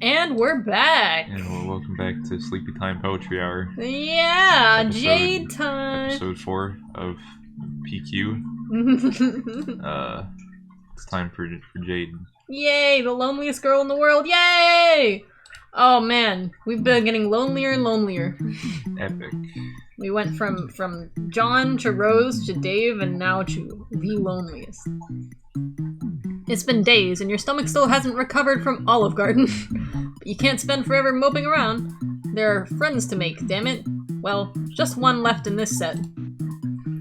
And we're back! And welcome back to Sleepy Time Poetry Hour. Yeah, Jade time! Episode 4 of PQ. It's time for Jade. Yay, the loneliest girl in the world, yay! Oh man, we've been getting lonelier and lonelier. Epic. We went from John to Rose to Dave and now to the loneliest. It's been days and your stomach still hasn't recovered from Olive Garden. But you can't spend forever moping around. There are friends to make, damn it. Well, just one left in this set.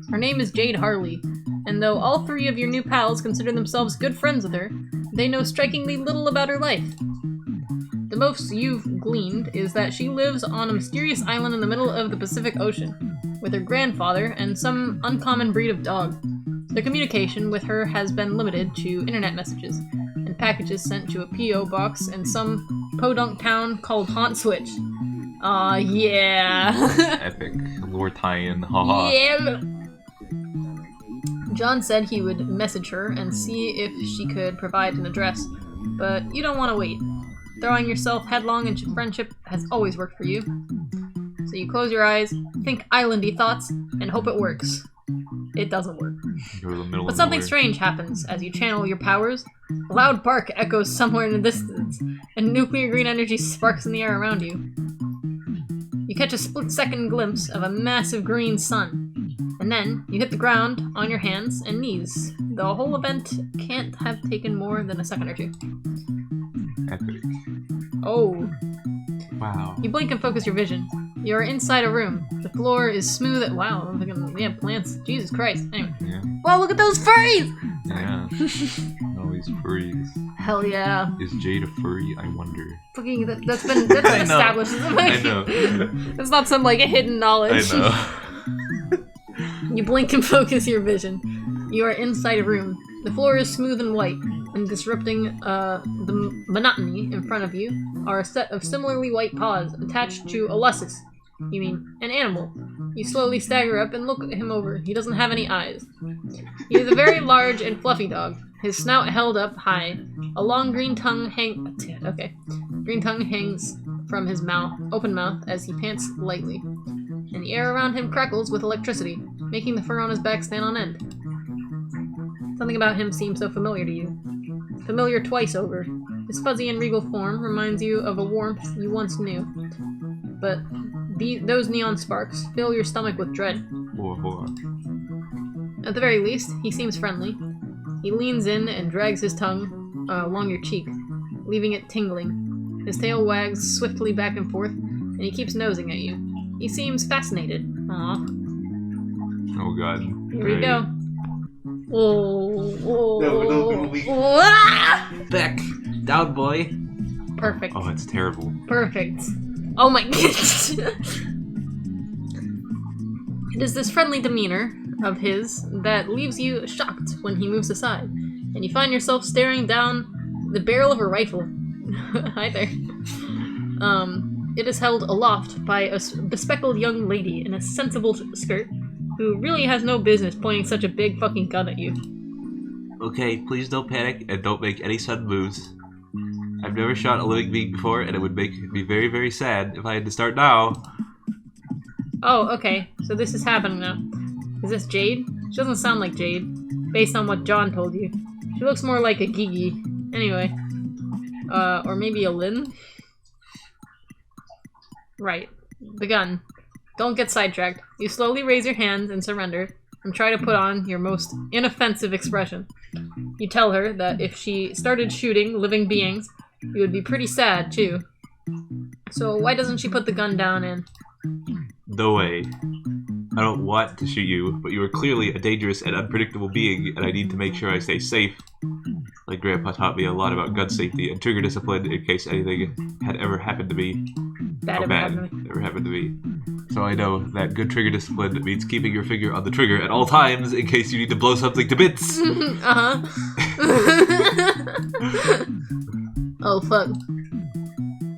Her name is Jade Harley, and though all three of your new pals consider themselves good friends with her, they know strikingly little about her life. The most you've gleaned is that she lives on a mysterious island in the middle of the Pacific Ocean, with her grandfather and some uncommon breed of dog. Their communication with her has been limited to internet messages, and packages sent to a P.O. box in some podunk town called Haunt Switch. Aw, yeah! Epic. Lore tie-in, haha. Yeah! John said he would message her and see if she could provide an address, but you don't want to wait. Throwing yourself headlong into friendship has always worked for you. So you close your eyes, think islandy thoughts, and hope it works. It doesn't work. But something strange happens as you channel your powers. A loud bark echoes somewhere in the distance, and nuclear green energy sparks in the air around you. You catch a split-second glimpse of a massive green sun, and then you hit the ground on your hands and knees. The whole event can't have taken more than a second or two. Epic. Oh. Wow. You blink and focus your vision. You're inside a room. The floor is smooth. Wow, I'm thinking, yeah, plants. Jesus Christ. Anyway. Yeah. Wow, look at those furries! Yeah. All these furries. Hell yeah. Is Jade a furry? I wonder. Fucking, that's been established. I know. It's not some, like, hidden knowledge. I know. You blink and focus your vision. You are inside a room. The floor is smooth and white, and disrupting the monotony in front of you are a set of similarly white paws attached to a lussus. You mean, an animal. You slowly stagger up and look at him over. He doesn't have any eyes. He is a very large and fluffy dog, his snout held up high. A long green tongue hangs from his open mouth as he pants lightly. And the air around him crackles with electricity, making the fur on his back stand on end. Something about him seems so familiar to you. Familiar twice over. His fuzzy and regal form reminds you of a warmth you once knew. But those neon sparks fill your stomach with dread. At the very least, he seems friendly. He leans in and drags his tongue along your cheek, leaving it tingling. His tail wags swiftly back and forth, and he keeps nosing at you. He seems fascinated. Aww. Oh god. Here we go. Ah! Beck, down boy. Perfect. Oh, it's terrible. Perfect. Oh my goodness. It is this friendly demeanor of his that leaves you shocked when he moves aside, and you find yourself staring down the barrel of a rifle. Hi there. It is held aloft by a bespectacled young lady in a sensible skirt who really has no business pointing such a big fucking gun at you. Okay, please don't panic and don't make any sudden moves. I've never shot a living being before, and it would make me very, very sad if I had to start now. Oh, okay. So this is happening now. Is this Jade? She doesn't sound like Jade, based on what John told you. She looks more like a Gigi. Anyway. Or maybe a Lynn? Right. The gun. Don't get sidetracked. You slowly raise your hands and surrender, and try to put on your most inoffensive expression. You tell her that if she started shooting living beings, you would be pretty sad, too. So why doesn't she put the gun down and... No way. I don't want to shoot you, but you are clearly a dangerous and unpredictable being, and I need to make sure I stay safe. My grandpa taught me a lot about gun safety and trigger discipline in case anything had ever happened to me. Ever happened to me. So I know that good trigger discipline means keeping your finger on the trigger at all times in case you need to blow something to bits. Uh-huh. Oh, fuck.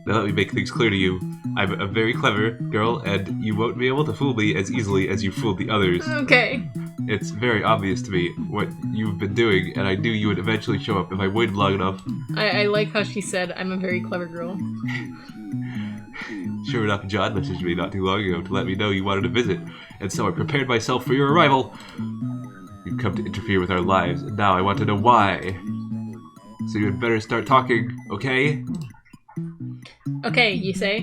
Now let me make things clear to you. I'm a very clever girl, and you won't be able to fool me as easily as you fooled the others. Okay. In It's very obvious to me what you've been doing, and I knew you would eventually show up if I waited long enough. I like how she said, I'm a very clever girl. Sure enough, John messaged me not too long ago to let me know you wanted to visit, and so I prepared myself for your arrival. You've come to interfere with our lives, and now I want to know why. So you had better start talking, okay? Okay, you say.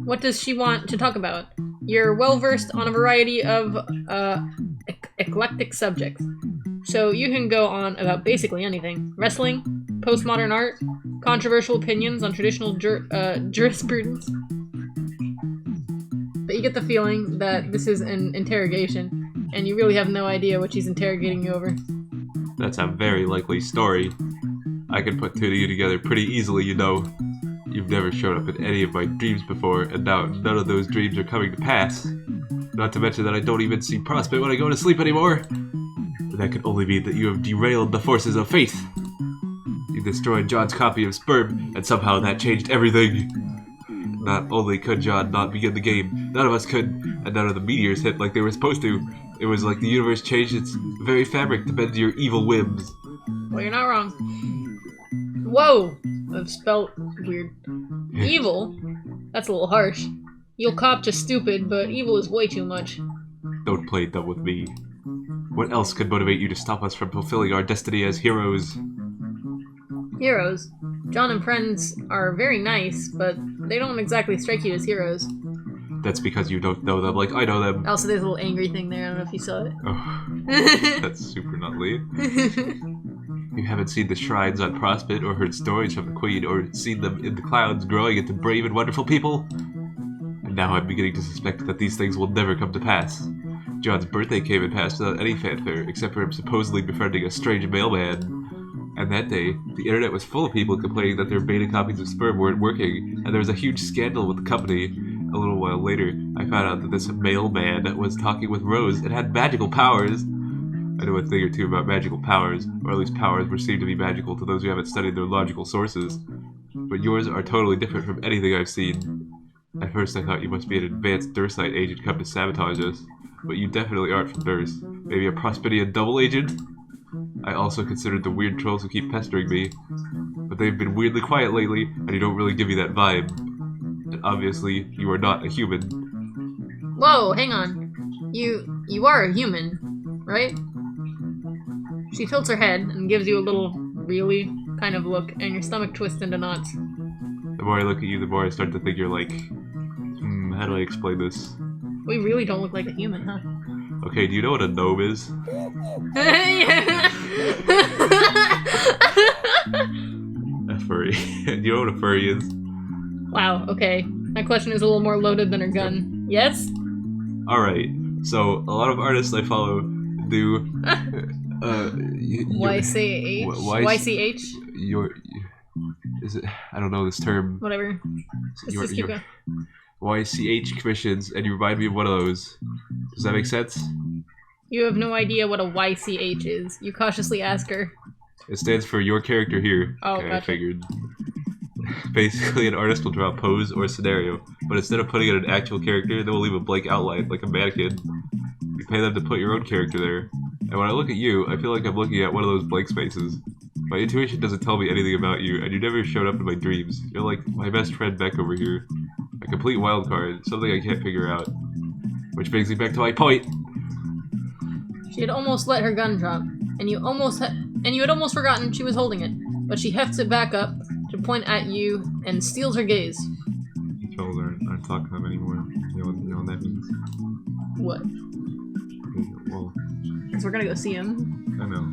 What does she want to talk about? You're well-versed on a variety of, eclectic subjects. So you can go on about basically anything. Wrestling, postmodern art, controversial opinions on traditional jurisprudence. But you get the feeling that this is an interrogation, and you really have no idea what she's interrogating you over. That's a very likely story. I can put two to you together pretty easily, you know. You've never showed up in any of my dreams before, and now none of those dreams are coming to pass. Not to mention that I don't even see prospect when I go to sleep anymore. And that could only mean that you have derailed the forces of fate. You destroyed John's copy of Sperm, and somehow that changed everything. Not only could John not begin the game, none of us could, and none of the meteors hit like they were supposed to. It was like the universe changed its very fabric to bend to your evil whims. Well, you're not wrong. Whoa! I've spelled weird. Evil? That's a little harsh. You'll cop to stupid, but evil is way too much. Don't play dumb with me. What else could motivate you to stop us from fulfilling our destiny as heroes? Heroes? John and friends are very nice, but they don't exactly strike you as heroes. That's because you don't know them like I know them. Also, there's a little angry thing there. I don't know if you saw it. Oh, that's super not late. You haven't seen the shrines on Prospect or heard stories from the Queen or seen them in the clouds growing into brave and wonderful people? And now I'm beginning to suspect that these things will never come to pass. John's birthday came and passed without any fanfare, except for him supposedly befriending a strange mailman. And that day, the internet was full of people complaining that their beta copies of Sperm weren't working, and there was a huge scandal with the company. A little while later, I found out that this mailman was talking with Rose and had magical powers. I know a thing or two about magical powers, or at least powers which seem to be magical to those who haven't studied their logical sources. But yours are totally different from anything I've seen. At first I thought you must be an advanced Dursite agent come to sabotage us, but you definitely aren't from Durs. Maybe a Prospedian double agent? I also considered the weird trolls who keep pestering me, but they've been weirdly quiet lately, and you don't really give me that vibe. And obviously, you are not a human. Whoa, hang on. You are a human, right? She tilts her head and gives you a little really kind of look, and your stomach twists into knots. The more I look at you, the more I start to think you're like, how do I explain this? We really don't look like a human, huh? Okay, do you know what a gnome is? A furry. Do you know what a furry is? Wow, okay. That question is a little more loaded than her gun. Yes? Alright, so a lot of artists I follow do... YCH? YCH? Is it? I don't know this term. Whatever. Just keep going. YCH commissions, and you remind me of one of those. Does that make sense? You have no idea what a YCH is. You cautiously ask her. It stands for your character here. Oh, okay, gotcha. I figured. Basically, an artist will draw a pose or a scenario, but instead of putting in an actual character, they will leave a blank outline, like a mannequin. You pay them to put your own character there. And when I look at you, I feel like I'm looking at one of those blank spaces. My intuition doesn't tell me anything about you, and you never showed up in my dreams. You're like my best friend Beck over here. A complete wild card, something I can't figure out. Which brings me back to my point. She had almost let her gun drop, and you had almost forgotten she was holding it. But she hefts it back up to point at you and steals her gaze. Trolls aren't talking to them anymore. You know what that means? What? Well, Because we're gonna go see him. I know.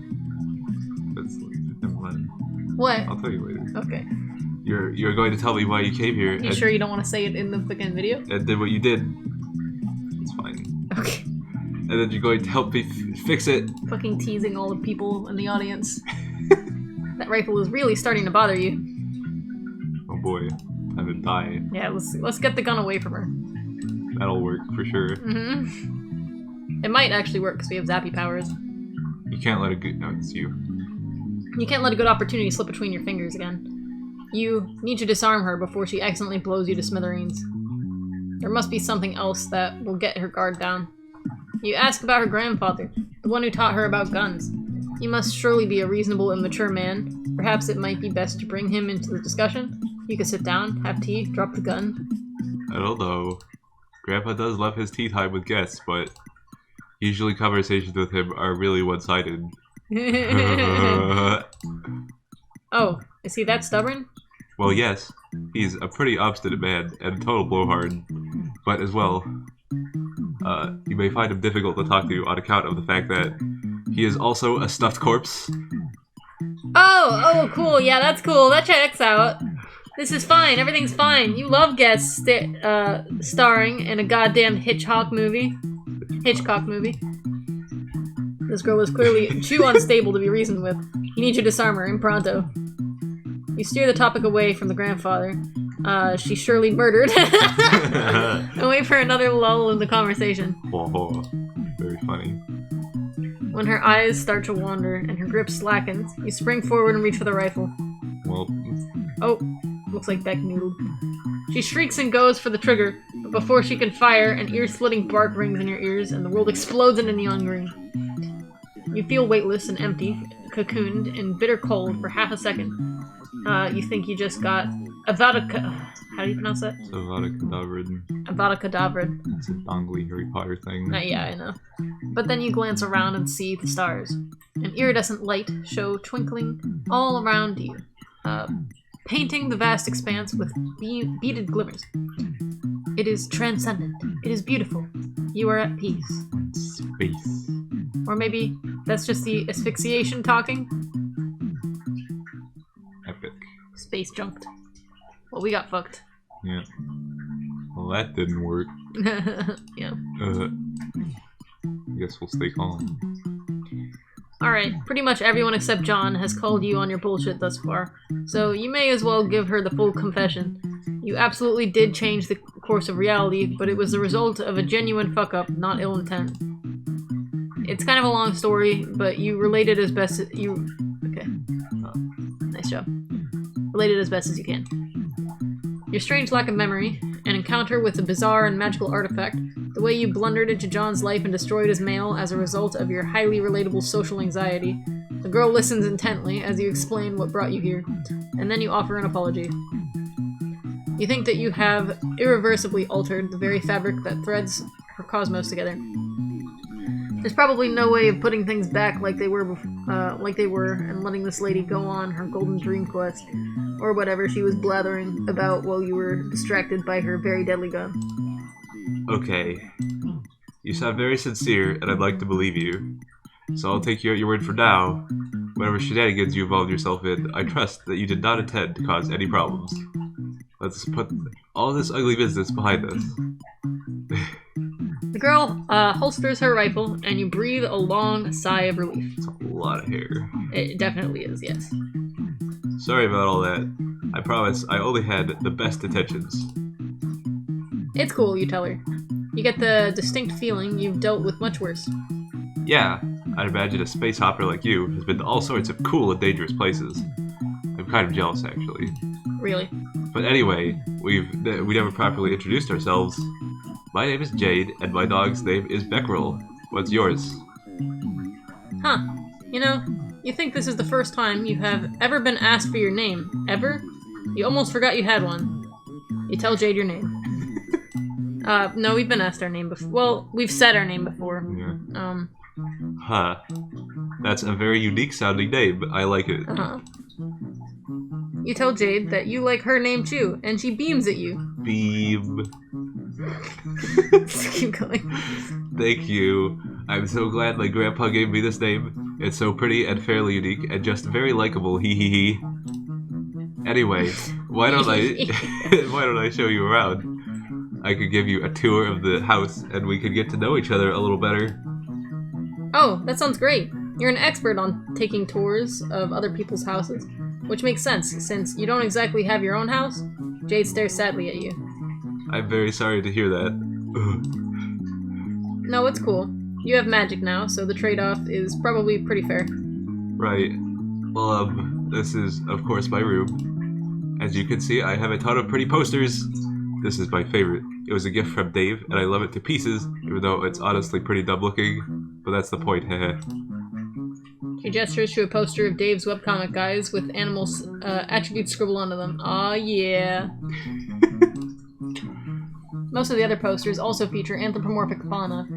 That's never mind. What? I'll tell you later. Okay. You're going to tell me why you came here. You sure you don't want to say it in the fucking video? And did what you did. It's fine. Okay. And then you're going to help me fix it. Fucking teasing all the people in the audience. That rifle is really starting to bother you. Oh boy, time to die. Yeah, let's get the gun away from her. That'll work for sure. Mm-hmm. It might actually work because we have zappy powers. You can't let a good... No, it's you. You can't let a good opportunity slip between your fingers again. You need to disarm her before she accidentally blows you to smithereens. There must be something else that will get her guard down. You ask about her grandfather. the one who taught her about guns. You must surely be a reasonable and mature man. Perhaps it might be best to bring him into the discussion. You could sit down, have tea, drop the gun. I don't know. Grandpa does love his tea time with guests, but usually conversations with him are really one-sided. Oh, is he that stubborn? Well, yes. He's a pretty obstinate man and a total blowhard. But as well, you may find him difficult to talk to on account of the fact that he is also a stuffed corpse. Oh, cool. Yeah, that's cool. That checks out. This is fine. Everything's fine. You love guests starring in a goddamn Hitchcock movie. This girl is clearly too unstable to be reasoned with. You need to disarm her, and pronto. You steer the topic away from the grandfather. She's surely murdered. And wait for another lull in the conversation. Oh, very funny. When her eyes start to wander and her grip slackens, you spring forward and reach for the rifle. Well, oh, looks like Beck noodled. She shrieks and goes for the trigger, but before she can fire, an ear-splitting bark rings in your ears and the world explodes into neon green. You feel weightless and empty, cocooned in bitter cold for half a second. You think you just got Avada how do you pronounce that? Avada Kedavra. Avada Kedavra. It's a dongly Harry Potter thing. Yeah, I know. But then you glance around and see the stars. An iridescent light show twinkling all around you, painting the vast expanse with beaded glimmers. It is transcendent. It is beautiful. You are at peace. Space. Or maybe that's just the asphyxiation talking? Epic. Space junked. Well, we got fucked. Yeah. Well, that didn't work. Yeah. I guess we'll stay calm. Alright, pretty much everyone except John has called you on your bullshit thus far, so you may as well give her the full confession. You absolutely did change the course of reality, but it was the result of a genuine fuck-up, not ill intent. It's kind of a long story, but you related as best as you... Okay. Oh, nice job. Related as best as you can. Your strange lack of memory, an encounter with a bizarre and magical artifact, the way you blundered into John's life and destroyed his mail as a result of your highly relatable social anxiety. The girl listens intently as you explain what brought you here, and then you offer an apology. You think that you have irreversibly altered the very fabric that threads her cosmos together. There's probably no way of putting things back like they were, and letting this lady go on her golden dream quest, or whatever she was blathering about while you were distracted by her very deadly gun. Okay. You sound very sincere, and I'd like to believe you. So I'll take you at your word for now. Whatever shenanigans you involved yourself in, I trust that you did not intend to cause any problems. Let's put all this ugly business behind us. The girl holsters her rifle, and you breathe a long sigh of relief. It's a lot of hair. It definitely is, yes. Sorry about all that. I promise I only had the best intentions. It's cool, you tell her. You get the distinct feeling you've dealt with much worse. Yeah, I'd imagine a space hopper like you has been to all sorts of cool and dangerous places. I'm kind of jealous, actually. Really? But anyway, we never properly introduced ourselves. My name is Jade, and my dog's name is Beckerel. What's yours? Huh. You know, you think this is the first time you have ever been asked for your name. Ever? You almost forgot you had one. You tell Jade your name. No, we've been asked our name before. Well, we've said our name before. Yeah. Huh. That's a very unique sounding name. I like it. You tell Jade that you like her name too, and she beams at you. Beam. Just keep going. Thank you. I'm so glad my grandpa gave me this name. It's so pretty and fairly unique and just very likable. Hee hee hee. Anyway, why don't I show you around? I could give you a tour of the house and we could get to know each other a little better. Oh, that sounds great. You're an expert on taking tours of other people's houses, which makes sense since you don't exactly have your own house. Jade stares sadly at you. I'm very sorry to hear that. No, it's cool. You have magic now, so the trade-off is probably pretty fair. Right. Well, this is, of course, my room. As you can see, I have a ton of pretty posters. This is my favorite. It was a gift from Dave, and I love it to pieces, even though it's honestly pretty dumb looking. But but that's the point. Heh. She gestures to a poster of Dave's webcomic guys with animals' attributes scribbled onto them. Aw, yeah. Most of the other posters also feature anthropomorphic fauna,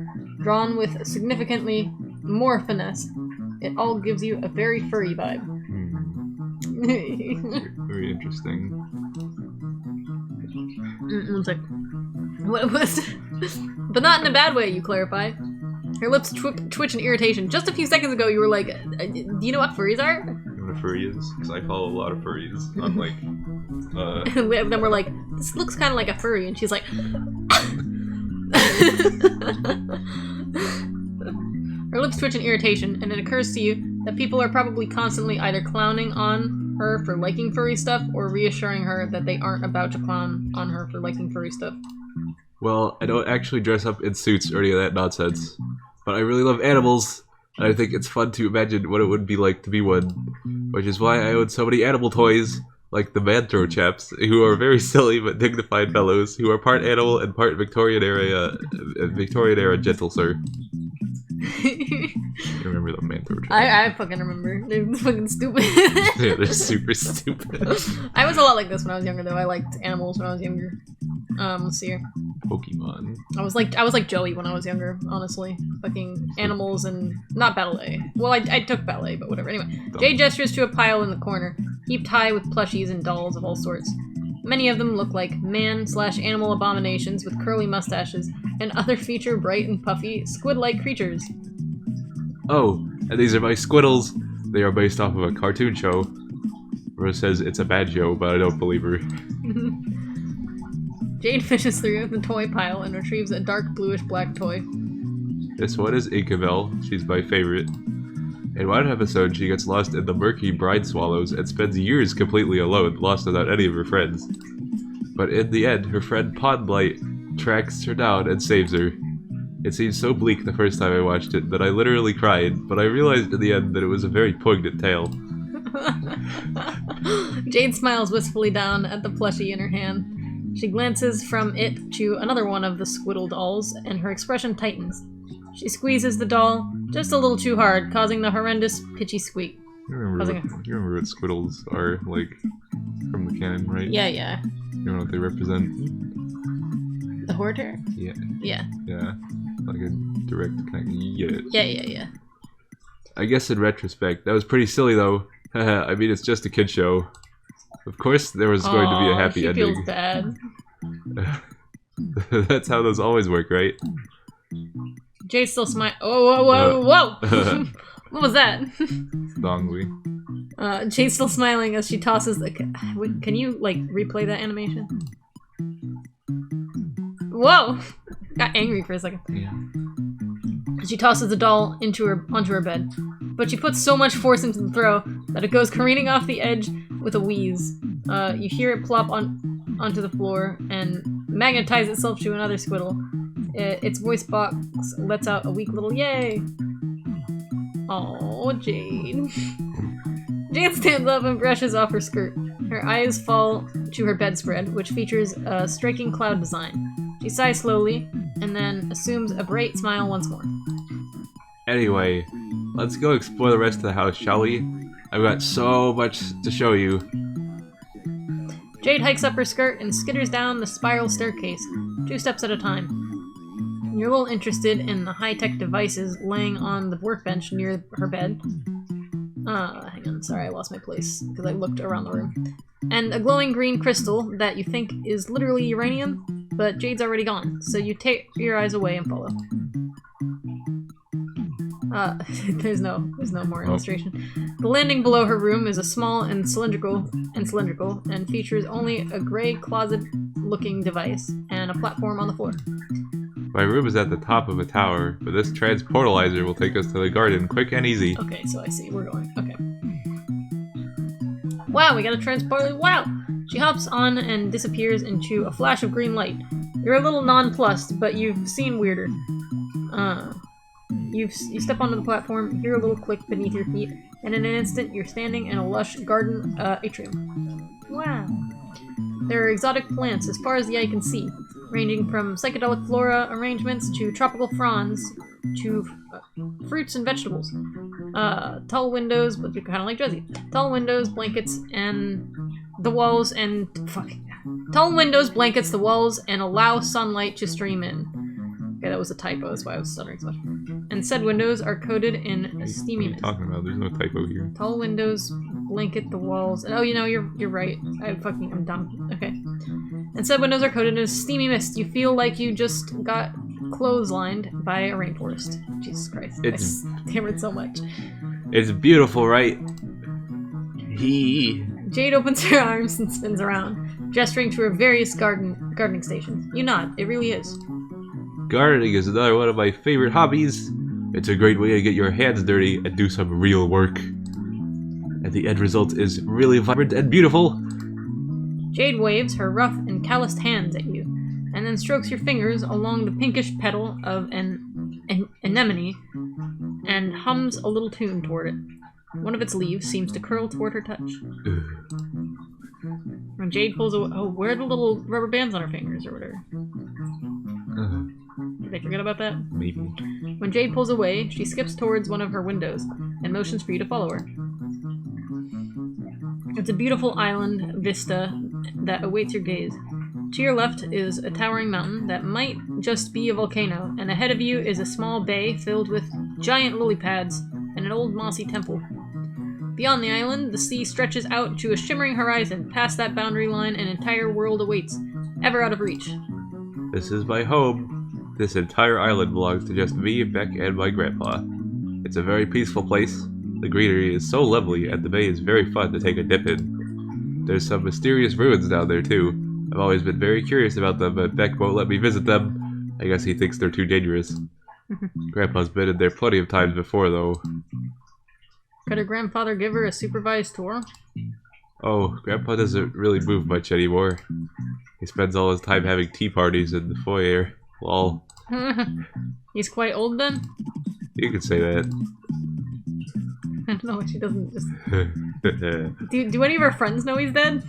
drawn with significantly more finesse. It all gives you a very furry vibe. Very interesting. One sec. What was? But not in a bad way, you clarify. Her lips twitch in irritation. Just a few seconds ago, you were like, do you know what furries are? You know what a furry is? Because I follow a lot of furries. I'm like, Then we're like, this looks kind of like a furry. And she's like... Her lips twitch in irritation, and it occurs to you that people are probably constantly either clowning on her for liking furry stuff or reassuring her that they aren't about to clown on her for liking furry stuff. Well, I don't actually dress up in suits or any of that nonsense, but I really love animals, and I think it's fun to imagine what it would be like to be one, which is why I own so many animal toys, like the man-throw chaps, who are very silly but dignified fellows, who are part animal and part Victorian era gentle sir. you remember the man-throw chaps? I fucking remember. They're fucking stupid. Yeah, they're super stupid. I was a lot like this when I was younger, though. I liked animals when I was younger. Let's see here. Pokemon. I was like Joey when I was younger, honestly. Fucking animals and not ballet. Well, I took ballet, but whatever. Anyway, Jade gestures to a pile in the corner, heaped high with plushies and dolls of all sorts. Many of them look like man/animal abominations with curly mustaches, and other feature bright and puffy squid-like creatures. Oh, and these are my squiddles. They are based off of a cartoon show. Rose says it's a bad show, but I don't believe her. Jade fishes through the toy pile and retrieves a dark bluish-black toy. This one is Inkabel. She's my favorite. In one episode, she gets lost in the murky brine swallows and spends years completely alone, lost without any of her friends. But in the end, her friend Pondlight tracks her down and saves her. It seemed so bleak the first time I watched it that I literally cried, but I realized in the end that it was a very poignant tale. Jade smiles wistfully down at the plushie in her hand. She glances from it to another one of the squiddle dolls, and her expression tightens. She squeezes the doll just a little too hard, causing the horrendous pitchy squeak. You remember what squiddles are, like, from the canon, right? Yeah, yeah. You know what they represent? The hoarder? Yeah. Yeah. Yeah. Like a direct kind of, you get it. Yeah. I guess in retrospect, that was pretty silly though. I mean, it's just a kid show. Of course there was going to be a happy ending. Feels bad. That's how those always work, right? Jade still smiles. Whoa! What was that? Dongli. Jade's still smiling as she tosses the... Can you, like, replay that animation? Whoa! Got angry for a second. Yeah. She tosses the doll onto her bed, but she puts so much force into the throw that it goes careening off the edge with a wheeze. You hear it plop onto the floor and magnetize itself to another squiddle. Its voice box lets out a weak little yay. Oh, Jade. Jade stands up and brushes off her skirt. Her eyes fall to her bedspread, which features a striking cloud design. She sighs slowly, and then assumes a bright smile once more. Anyway, let's go explore the rest of the house, shall we? I've got so much to show you. Jade hikes up her skirt and skitters down the spiral staircase, 2 steps at a time. You're a little interested in the high-tech devices laying on the workbench near her bed. Hang on, sorry, I lost my place, because I looked around the room. And a glowing green crystal that you think is literally uranium, but Jade's already gone, so you take your eyes away and follow. There's no more illustration. The landing below her room is a small and cylindrical, and features only a gray closet-looking device and a platform on the floor. My room is at the top of a tower, but this transportalizer will take us to the garden quick and easy. Okay, so I see. We're going. Okay. Wow, we got a transporter. Wow! She hops on and disappears into a flash of green light. You're a little nonplussed, but you've seen weirder. You step onto the platform, hear a little click beneath your feet, and in an instant you're standing in a lush garden atrium. Wow. There are exotic plants as far as the eye can see, ranging from psychedelic flora arrangements to tropical fronds to fruits and vegetables. Tall windows, but you're kind of like Jesse. Tall windows, blankets, and the walls, and tall windows, blankets, the walls, and allow sunlight to stream in. Okay, that was a typo. That's why I was stuttering so much. And said windows are coated in a steamy mist. What are you talking about? There's no typo here. Tall windows blanket the walls. Oh, you're right. I'm dumb. Okay. And said windows are coated in a steamy mist. You feel like you just got clotheslined by a rainforest. Jesus Christ. It's I hammered so much. It's beautiful, right? Jade opens her arms and spins around, gesturing to her various gardening stations. You nod. It really is. Gardening is another one of my favorite hobbies. It's a great way to get your hands dirty and do some real work. And the end result is really vibrant and beautiful. Jade waves her rough and calloused hands at you, and then strokes your fingers along the pinkish petal of an anemone, and hums a little tune toward it. One of its leaves seems to curl toward her touch. When Jade pulls away, where are the little rubber bands on her fingers or whatever? Did they forget about that? Maybe. When Jade pulls away, she skips towards one of her windows and motions for you to follow her. It's a beautiful island vista that awaits your gaze. To your left is a towering mountain that might just be a volcano, and ahead of you is a small bay filled with giant lily pads and an old mossy temple. Beyond the island, the sea stretches out to a shimmering horizon. Past that boundary line, an entire world awaits, ever out of reach. This is my home. This entire island belongs to just me, Beck, and my grandpa. It's a very peaceful place. The greenery is so lovely, and the bay is very fun to take a dip in. There's some mysterious ruins down there, too. I've always been very curious about them, but Beck won't let me visit them. I guess he thinks they're too dangerous. Grandpa's been in there plenty of times before, though. Could her grandfather give her a supervised tour? Oh, Grandpa doesn't really move much anymore. He spends all his time having tea parties in the foyer. Lol. He's quite old then? You could say that. I don't know, she doesn't just... do any of her friends know he's dead?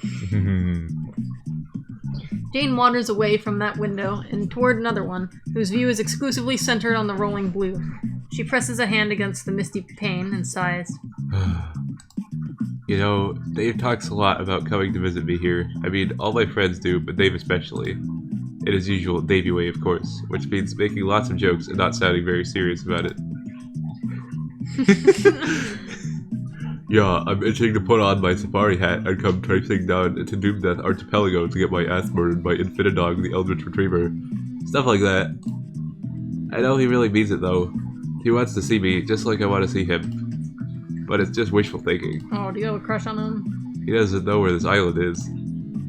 Jane wanders away from that window and toward another one, whose view is exclusively centered on the rolling blue. She presses a hand against the misty pane and sighs. You know, Dave talks a lot about coming to visit me here. I mean, all my friends do, but Dave especially. In his usual Davey way, of course, which means making lots of jokes and not sounding very serious about it. Yeah, I'm itching to put on my safari hat and come tracing down to Doomdeath Archipelago to get my ass murdered by Infinidog, the Eldritch Retriever. Stuff like that. I know he really means it, though. He wants to see me, just like I want to see him. But it's just wishful thinking. Oh, do you have a crush on him? He doesn't know where this island is.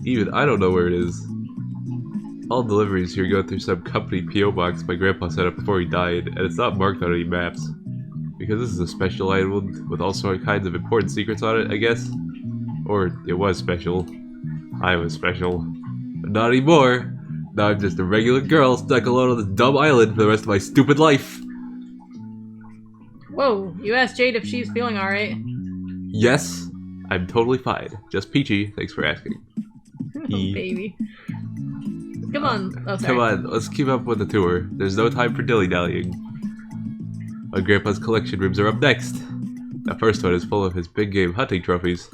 Even I don't know where it is. All deliveries here go through some company P.O. box my grandpa set up before he died, and it's not marked on any maps. Because this is a special island with all sorts kinds of important secrets on it, I guess. Or it was special. I was special. But not anymore. Now I'm just a regular girl stuck alone on this dumb island for the rest of my stupid life. Whoa, you asked Jade if she's feeling alright. Yes, I'm totally fine. Just peachy, thanks for asking. Oh, baby. Come on. Oh, sorry. Come on, let's keep up with the tour. There's no time for dilly-dallying. My grandpa's collection rooms are up next. The first one is full of his big game hunting trophies.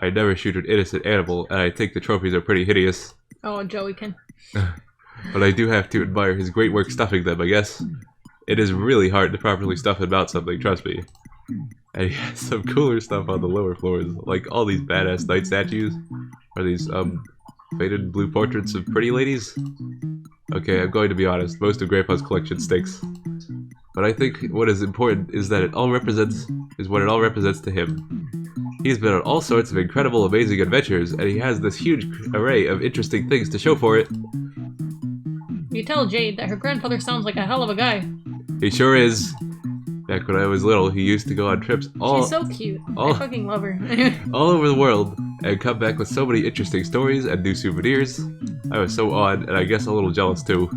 I never shoot an innocent animal, and I think the trophies are pretty hideous. Oh, Joey can. But I do have to admire his great work stuffing them, I guess. It is really hard to properly stuff and mount something, trust me. And he has some cooler stuff on the lower floors, like all these badass knight statues, or these, faded blue portraits of pretty ladies. Okay, I'm going to be honest, most of Grandpa's collection stinks. But I think what is important is that what it all represents to him. He's been on all sorts of incredible, amazing adventures, and he has this huge array of interesting things to show for it. You tell Jade that her grandfather sounds like a hell of a guy. He sure is. Back when I was little, he used to go on trips She's so cute. I fucking love her. all over the world, and come back with so many interesting stories and new souvenirs. I was so awed, and I guess a little jealous too.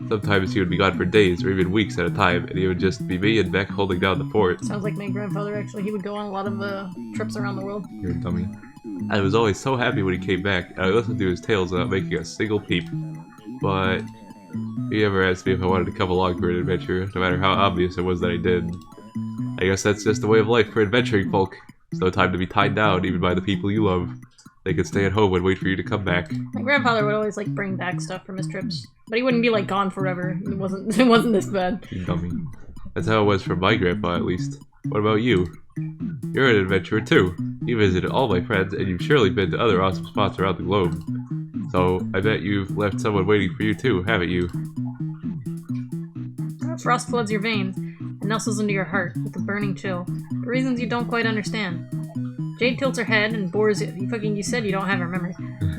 Sometimes he would be gone for days or even weeks at a time, and it would just be me and Beck holding down the fort. Sounds like my grandfather, actually. He would go on a lot of trips around the world. You're a dummy. I was always so happy when he came back, and I listened to his tales without making a single peep. But He ever asked me if I wanted to come along for an adventure, no matter how obvious it was that I did. I guess that's just the way of life for adventuring folk. It's no time to be tied down, even by the people you love. They could stay at home and wait for you to come back. My grandfather would always, like, bring back stuff from his trips. But he wouldn't be, like, gone forever. It wasn't this bad. You dummy. That's how it was for my grandpa, at least. What about you? You're an adventurer, too. You visited all my friends, and you've surely been to other awesome spots around the globe. So, I bet you've left someone waiting for you, too, haven't you? Frost floods your veins and nestles into your heart with a burning chill, for reasons you don't quite understand. Jade tilts her head and bores you said you don't have her memory.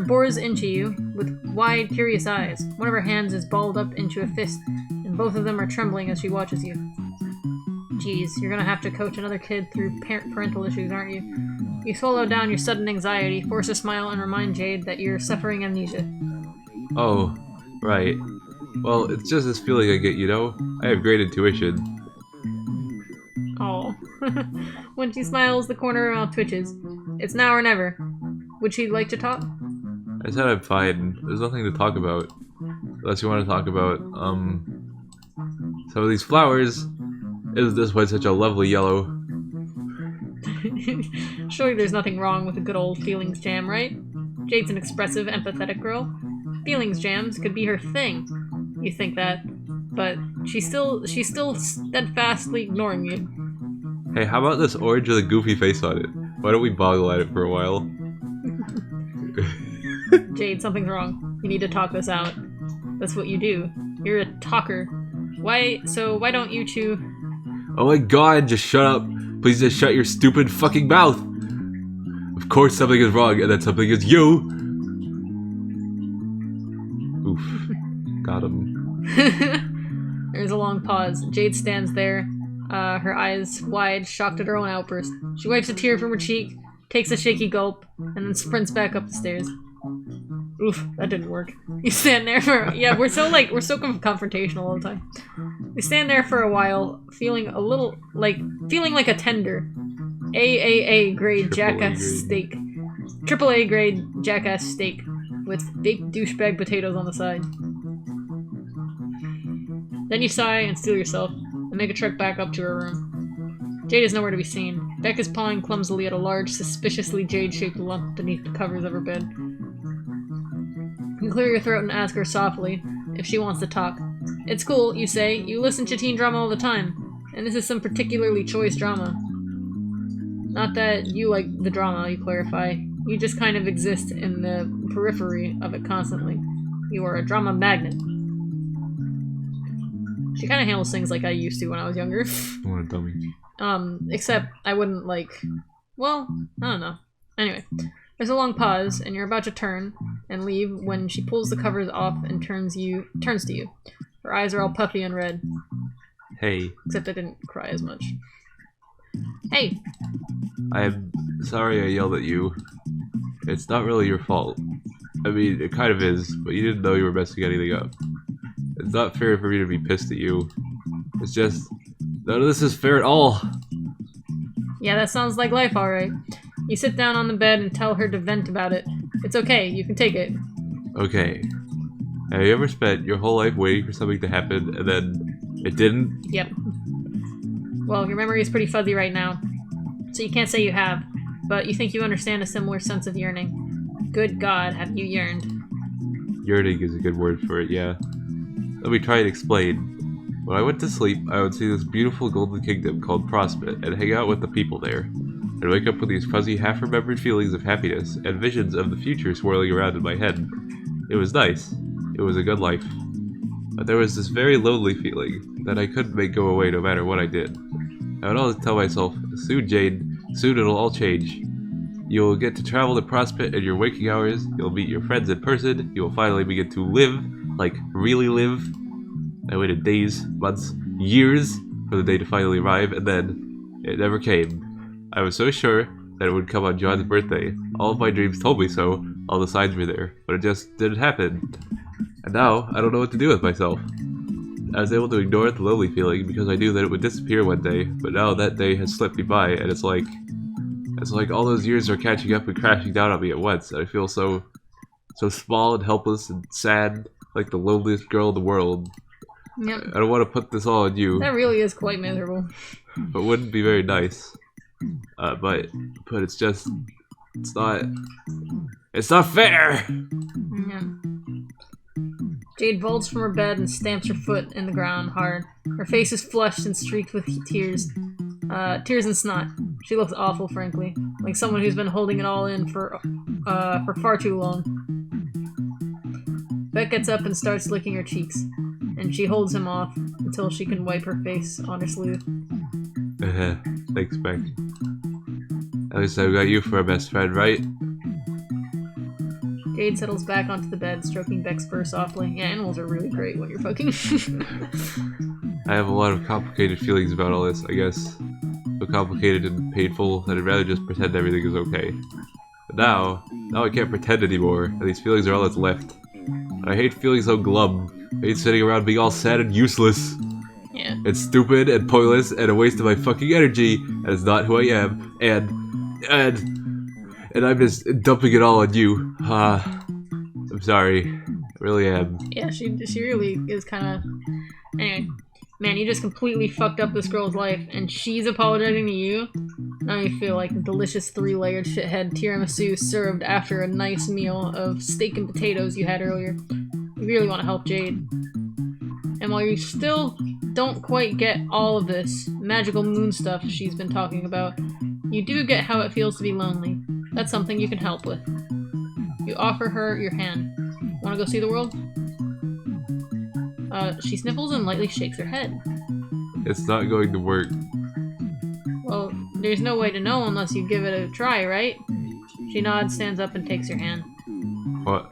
Bores into you with wide, curious eyes. One of her hands is balled up into a fist, and both of them are trembling as she watches you. Geez, you're gonna have to coach another kid through parental issues, aren't you? You swallow down your sudden anxiety, force a smile, and remind Jade that you're suffering amnesia. Oh, right. Well, it's just this feeling I get, you know? I have great intuition. Oh. When she smiles, the corner of her mouth twitches. It's now or never. Would she like to talk? I said I'm fine. There's nothing to talk about. Unless you want to talk about, some of these flowers. Isn't this one such a lovely yellow? Surely there's nothing wrong with a good old feelings jam, right? Jade's an expressive, empathetic girl. Feelings jams could be her thing. You think that, but she's still steadfastly ignoring you. Hey, how about this orange with a goofy face on it? Why don't we boggle at it for a while? Jade, something's wrong. You need to talk this out. That's what you do. You're a talker. Why don't you two... Oh my god, just shut up. Please just shut your stupid fucking mouth. Of course something is wrong, and that something is you. Oof. Got him. There's a long pause. Jade stands there, her eyes wide, shocked at her own outburst. She wipes a tear from her cheek, takes a shaky gulp, and then sprints back up the stairs. Oof, that didn't work. You stand there for... Yeah, we're so confrontational all the time. You stand there for a while, feeling a little, feeling like a tender. AAA grade jackass steak. AAA grade jackass steak with baked douchebag potatoes on the side. Then you sigh and steel yourself, and make a trek back up to her room. Jade is nowhere to be seen. Beck is pawing clumsily at a large, suspiciously jade-shaped lump beneath the covers of her bed. You clear your throat and ask her softly if she wants to talk. It's cool, you say. You listen to teen drama all the time, and this is some particularly choice drama. Not that you like the drama, you clarify. You just kind of exist in the periphery of it constantly. You are a drama magnet. She kind of handles things like I used to when I was younger. What a dummy. Except I wouldn't well, I don't know. Anyway, there's a long pause, and you're about to turn and leave when she pulls the covers off and turns to you. Her eyes are all puffy and red. Hey. Except I didn't cry as much. Hey! I'm sorry I yelled at you. It's not really your fault. I mean, it kind of is, but you didn't know you were messing anything up. It's not fair for me to be pissed at you. It's just... none of this is fair at all. Yeah, that sounds like life, alright. You sit down on the bed and tell her to vent about it. It's okay, you can take it. Okay. Have you ever spent your whole life waiting for something to happen, and then it didn't? Yep. Well, your memory is pretty fuzzy right now, so you can't say you have, but you think you understand a similar sense of yearning. Good God, have you yearned? Yearning is a good word for it, yeah. Let me try and explain. When I went to sleep, I would see this beautiful golden kingdom called Prospect and hang out with the people there. I'd wake up with these fuzzy, half-remembered feelings of happiness and visions of the future swirling around in my head. It was nice. It was a good life. But there was this very lonely feeling that I couldn't make go away no matter what I did. I would always tell myself, soon Jade, soon it'll all change. You'll get to travel to Prospect in your waking hours, you'll meet your friends in person, you'll finally begin to live, like really live. I waited days, months, years for the day to finally arrive, and then it never came. I was so sure that it would come on John's birthday. All of my dreams told me so, all the signs were there, but it just didn't happen. And now, I don't know what to do with myself. I was able to ignore the lonely feeling because I knew that it would disappear one day, but now that day has slipped me by, and it's like all those years are catching up and crashing down on me at once, and I feel so small and helpless and sad. like the loneliest girl in the world. Yep. I don't want to put this all on you. That really is quite miserable. But wouldn't be very nice. But it's just, it's not fair! Yeah. Jade vaults from her bed and stamps her foot in the ground hard. Her face is flushed and streaked with tears. Tears and snot. She looks awful, frankly. Like someone who's been holding it all in for far too long. Beck gets up and starts licking her cheeks, and she holds him off until she can wipe her face on her sleeve. Thanks, Beck. At least I've got you for a best friend, right? Jade settles back onto the bed, stroking Beck's fur softly. Yeah, animals are really great when you're fucking. I have a lot of complicated feelings about all this, I guess. So complicated and painful that I'd rather just pretend everything is okay. But now I can't pretend anymore, and these feelings are all that's left. And I hate feeling so glum. I hate sitting around being all sad and useless. Yeah. It's stupid and pointless and a waste of my fucking energy, and it's not who I am, and I'm just dumping it all on you. I'm sorry. I really am. Yeah, she really is kind of... Anyway, man, you just completely fucked up this girl's life, and she's apologizing to you? Now you feel like a delicious 3-layered shithead tiramisu served after a nice meal of steak and potatoes you had earlier. You really want to help Jade. And while you still don't quite get all of this magical moon stuff she's been talking about, you do get how it feels to be lonely. That's something you can help with. You offer her your hand. Want to go see the world? She sniffles and lightly shakes her head. It's not going to work. Well, there's no way to know unless you give it a try, right? She nods, stands up, and takes your hand. What?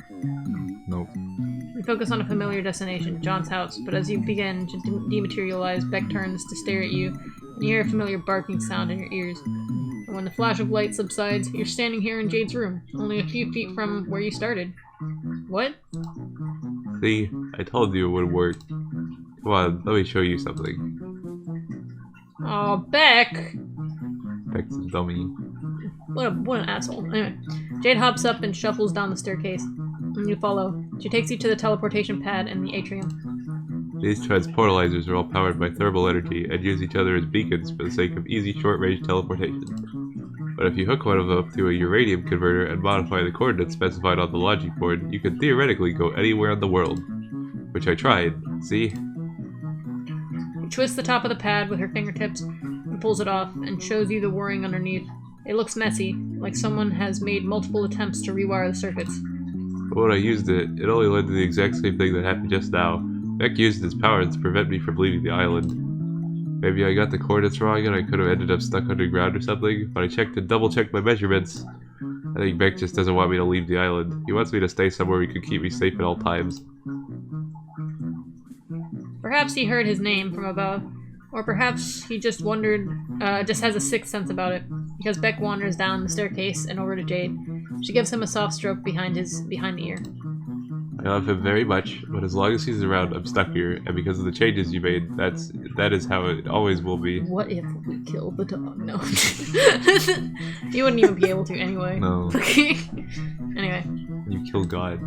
Nope. You focus on a familiar destination, John's house, but as you begin to dematerialize, Beck turns to stare at you, and you hear a familiar barking sound in your ears. And when the flash of light subsides, you're standing here in Jade's room, only a few feet from where you started. What? See? I told you it would work. Come on, let me show you something. Aw, Beck! Beck's a dummy. What an asshole. Anyway, Jade hops up and shuffles down the staircase. And you follow. She takes you to the teleportation pad in the atrium. These transportalizers are all powered by thermal energy and use each other as beacons for the sake of easy short-range teleportation. But if you hook one of them up to a uranium converter and modify the coordinates specified on the logic board, you can theoretically go anywhere in the world. Which I tried. See? She twists the top of the pad with her fingertips and pulls it off and shows you the wiring underneath. It looks messy, like someone has made multiple attempts to rewire the circuits. But when I used it, it only led to the exact same thing that happened just now. Beck used his power to prevent me from leaving the island. Maybe I got the coordinates wrong and I could have ended up stuck underground or something, but I double-checked my measurements. I think Beck just doesn't want me to leave the island. He wants me to stay somewhere he could keep me safe at all times. Perhaps he heard his name from above, or perhaps he just just has a sixth sense about it, because Beck wanders down the staircase and over to Jade. She gives him a soft stroke behind the ear. I love him very much, but as long as he's around, I'm stuck here, and because of the changes you made, that is how it always will be. What if we kill the dog? No. You wouldn't even be able to anyway. No. Anyway. You kill God.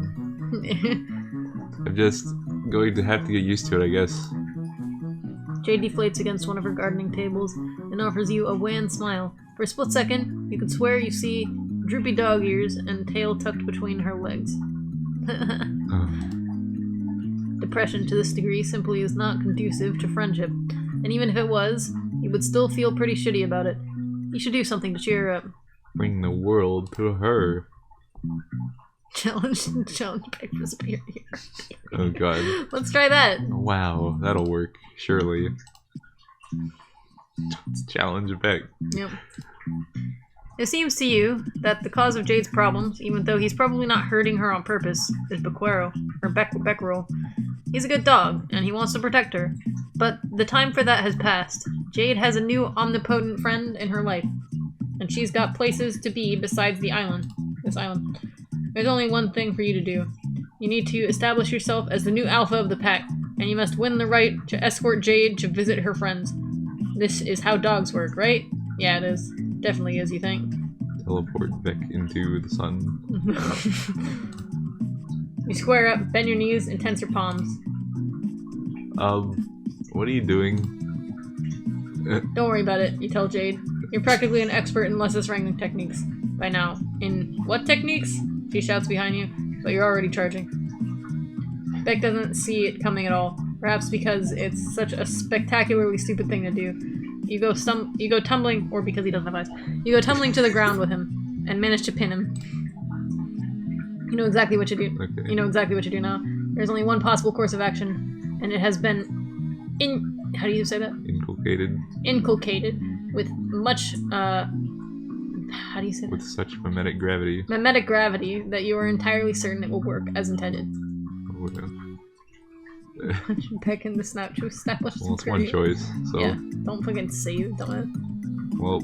I'm just going to have to get used to it, I guess. Jade deflates against one of her gardening tables and offers you a wan smile. For a split second, you could swear you see droopy dog ears and tail tucked between her legs. Depression to this degree simply is not conducive to friendship, and even if it was, you would still feel pretty shitty about it. You should do something to cheer her up. Bring the world to her. Challenge Beck for superior. Oh god. Let's try that. Wow, that'll work, surely. Let's challenge Beck. Yep. It seems to you that the cause of Jade's problems, even though he's probably not hurting her on purpose, is Becquerel. He's a good dog, and he wants to protect her. But the time for that has passed. Jade has a new omnipotent friend in her life, and she's got places to be besides this island. There's only one thing for you to do. You need to establish yourself as the new alpha of the pack, and you must win the right to escort Jade to visit her friends. This is how dogs work, right? Yeah, it is. Definitely is, you think? Teleport Beck into the sun. You square up, bend your knees, and tense your palms. What are you doing? Don't worry about it, you tell Jade. You're practically an expert in Lessus wrangling techniques by now. In what techniques? She shouts behind you, but you're already charging. Beck doesn't see it coming at all, perhaps because it's such a spectacularly stupid thing to do. You go tumbling, or because he doesn't have eyes. You go tumbling to the ground with him, and manage to pin him. You know exactly what you do. Okay. You know exactly what you do now. There's only one possible course of action, and it has been how do you say that? Inculcated with much how do you say that? With such mimetic gravity. Mimetic gravity that you are entirely certain it will work as intended. Oh, yeah. Punch Beck in the snout to establish Well, it's one superiority. choice, so... Yeah, don't fucking save, dumbass. Well...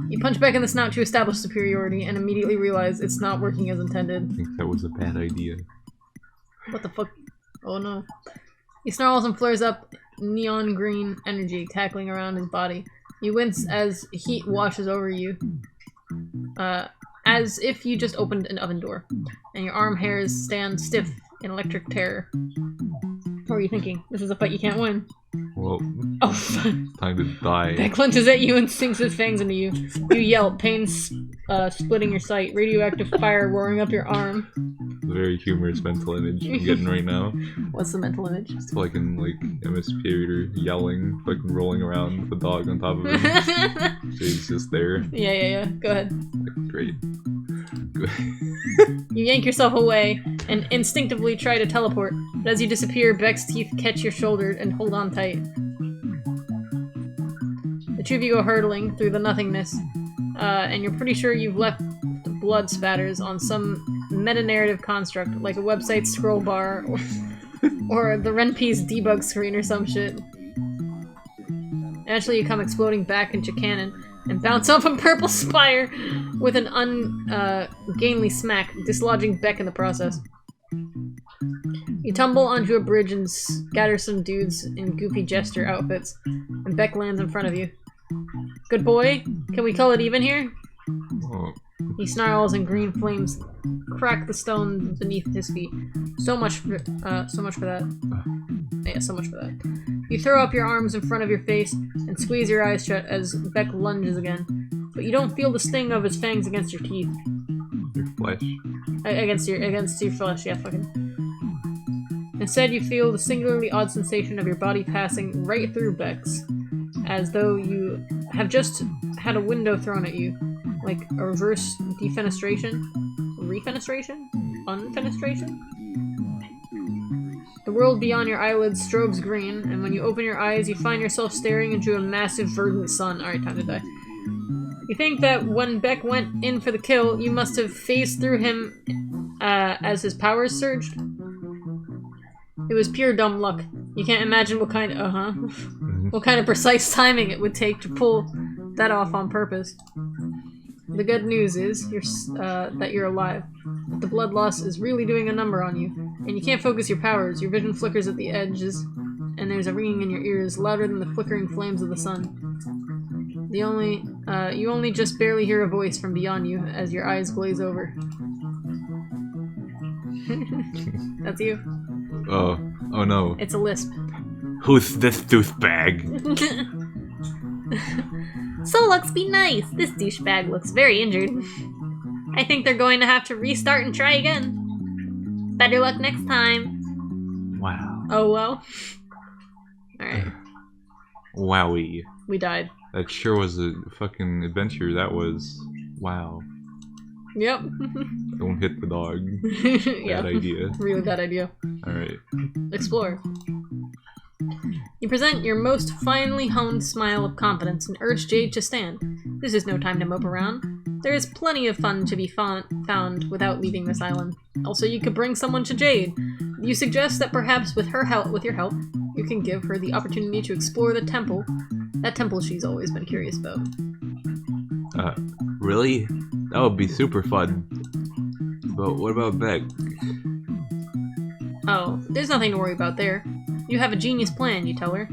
You punch Beck in the snout to establish superiority and immediately realize it's not working as intended. I think that was a bad idea. What the fuck? Oh no. He snarls and flares up neon green energy tackling around his body. You wince as heat washes over you. As if you just opened an oven door. And your arm hairs stand stiff in electric terror. What are you thinking? This is a fight you can't win. Well, Oh, fuck. time to die. Beck lunges at you and sinks his fangs into you. You yell, pain splitting your sight, radioactive fire roaring up your arm. Very humorous mental image I'm getting right now. What's the mental image? It's like in like MS Peter yelling, like rolling around with a dog on top of him. Jade's just there. Yeah. Go ahead. Like, great. You yank yourself away and instinctively try to teleport, but as you disappear, Beck's teeth catch your shoulder and hold on tight. The two of you go hurtling through the nothingness, and you're pretty sure you've left blood spatters on some meta-narrative construct, like a website scroll bar, or the Renpiece debug screen or some shit. Eventually you come exploding back into cannon, and bounce off a purple spire with an ungainly smack, dislodging Beck in the process. You tumble onto a bridge and scatter some dudes in goofy jester outfits, and Beck lands in front of you. Good boy, can we call it even here? Oh, He snarls and green flames crack the stone beneath his feet. So much for that. Yeah, so much for that. You throw up your arms in front of your face and squeeze your eyes shut as Beck lunges again. But you don't feel the sting of his fangs against your teeth. your flesh. Against your flesh, yeah, fucking. Instead, you feel the singularly odd sensation of your body passing right through Beck's, as though you have just had a window thrown at you. Like a reverse defenestration? Refenestration? Unfenestration? The world beyond your eyelids strobes green, and when you open your eyes, you find yourself staring into a massive verdant sun. Alright, time to die. You think that when Beck went in for the kill, you must have phased through him as his powers surged? It was pure dumb luck. You can't imagine what kind what kind of precise timing it would take to pull that off on purpose. The good news is that you're alive. But the blood loss is really doing a number on you, and you can't focus your powers. Your vision flickers at the edges, and there's a ringing in your ears louder than the flickering flames of the sun. You only just barely hear a voice from beyond you as your eyes glaze over. That's you. Oh no. It's a lisp. Who's this douchebag? So looks be nice. This douchebag looks very injured. I think they're going to have to restart and try again. Better luck next time. Wow. Oh well. Alright. Wowie. We died. That sure was a fucking adventure. That was... Wow. Yep. Don't hit the dog. Yeah. Bad idea. Really bad idea. Alright. Explore. You present your most finely honed smile of confidence and urge Jade to stand. This is no time to mope around. There is plenty of fun to be found without leaving this island. Also, you could bring someone to Jade. You suggest that perhaps with your help, you can give her the opportunity to explore the temple. That temple she's always been curious about. Really? That would be super fun. But what about Beck? Oh, there's nothing to worry about there. You have a genius plan, you tell her.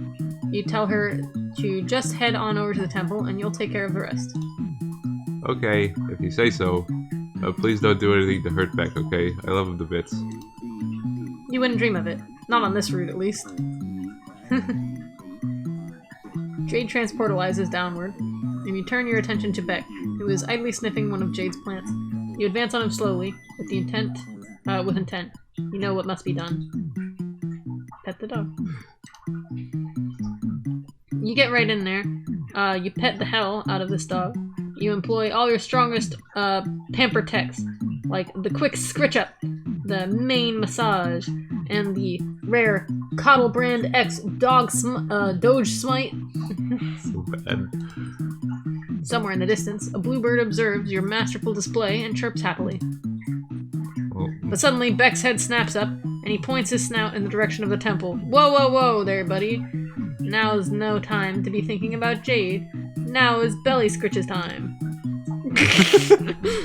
You tell her to just head on over to the temple and you'll take care of the rest. Okay, if you say so. Please don't do anything to hurt Beck, okay? I love him to bits. You wouldn't dream of it. Not on this route, at least. Jade transportalizes downward, and you turn your attention to Beck, who is idly sniffing one of Jade's plants. You advance on him slowly, with intent. You know what must be done. Pet the dog. You get right in there. You pet the hell out of this dog. You employ all your strongest pamper techs, like the quick scritch up, the mane massage, and the rare Coddle Brand X Doge Smite. So bad. Somewhere in the distance, a bluebird observes your masterful display and chirps happily. Oh. But suddenly, Beck's head snaps up, and he points his snout in the direction of the temple. Whoa, whoa, whoa there, buddy. Now is no time to be thinking about Jade. Now is belly scritches time.